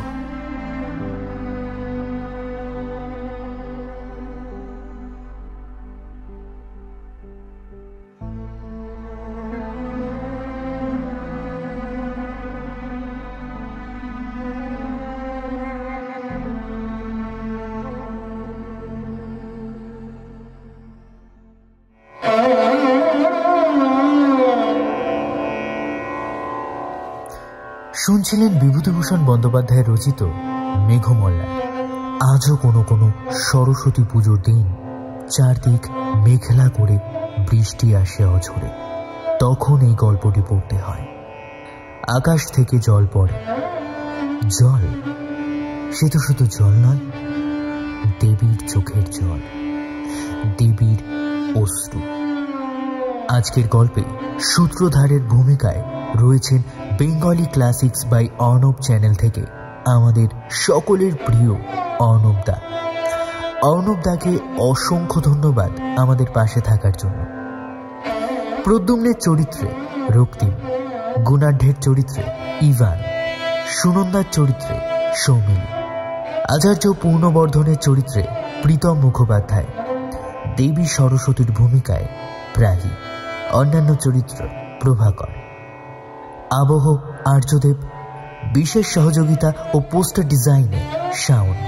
শুনছিলেন বিভূতিভূষণ বন্দ্যোপাধ্যায় রচিত মেঘমল্লা। আজও কোনো কোনো সরস্বতী পুজোর দিন চারদিক মেঘলা করে বৃষ্টি আসে অঝরে, তখন এই গল্পটি পড়তে হয়। আকাশ থেকে জল পড়ে, জল সে তো শুধু জল নয়, দেবীর চোখের জল, দেবীর অশ্রু। আজকের গল্পে সূত্রধারের ভূমিকায় রয়েছেন Bengali classics by Arnab channel থেকে আমাদের সকলের প্রিয় অর্ণব দা। অর্ণব দাকে অসংখ্য ধন্যবাদ আমাদের পাশে থাকার জন্য। প্রদ্যুম্নের চরিত্রে রক্তিম, গুণাঢ্যের চরিত্রে ইভান, সুনন্দার চরিত্রে সৌমিলি, আচার্য পূর্ণবর্ধনের চরিত্রে প্রীতম মুখোপাধ্যায়, দেবী সরস্বতীর ভূমিকায় প্রাহী, অন্যান্য চরিত্র প্রভাকর, আবহ আর্যদেব, বিশেষ সহযোগিতা ও পোস্টার ডিজাইনে শাওন,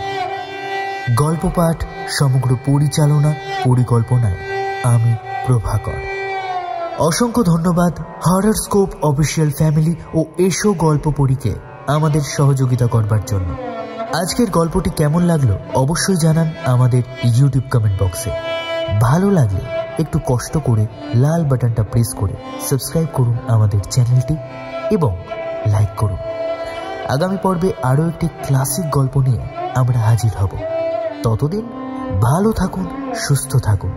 গল্প পাঠ, সমগ্র পরিচালনা পরিকল্পনায় আমি প্রভাকর। অসংখ্য ধন্যবাদ হরর স্কোপ অফিসিয়াল ফ্যামিলি ও এসো গল্প পড়িকে আমাদের সহযোগিতা করবার জন্য। আজকের গল্পটি কেমন লাগলো অবশ্যই জানান আমাদের ইউটিউব কমেন্ট বক্সে। ভালো লাগলে একটু কষ্ট করে লাল বাটনটা প্রেস করে সাবস্ক্রাইব করুন আমাদের চ্যানেলটি এবং লাইক করুন। আগামী পর্বে আরও একটি ক্লাসিক গল্প নিয়ে আমরা হাজির হব। ততদিন ভালো থাকুন, সুস্থ থাকুন।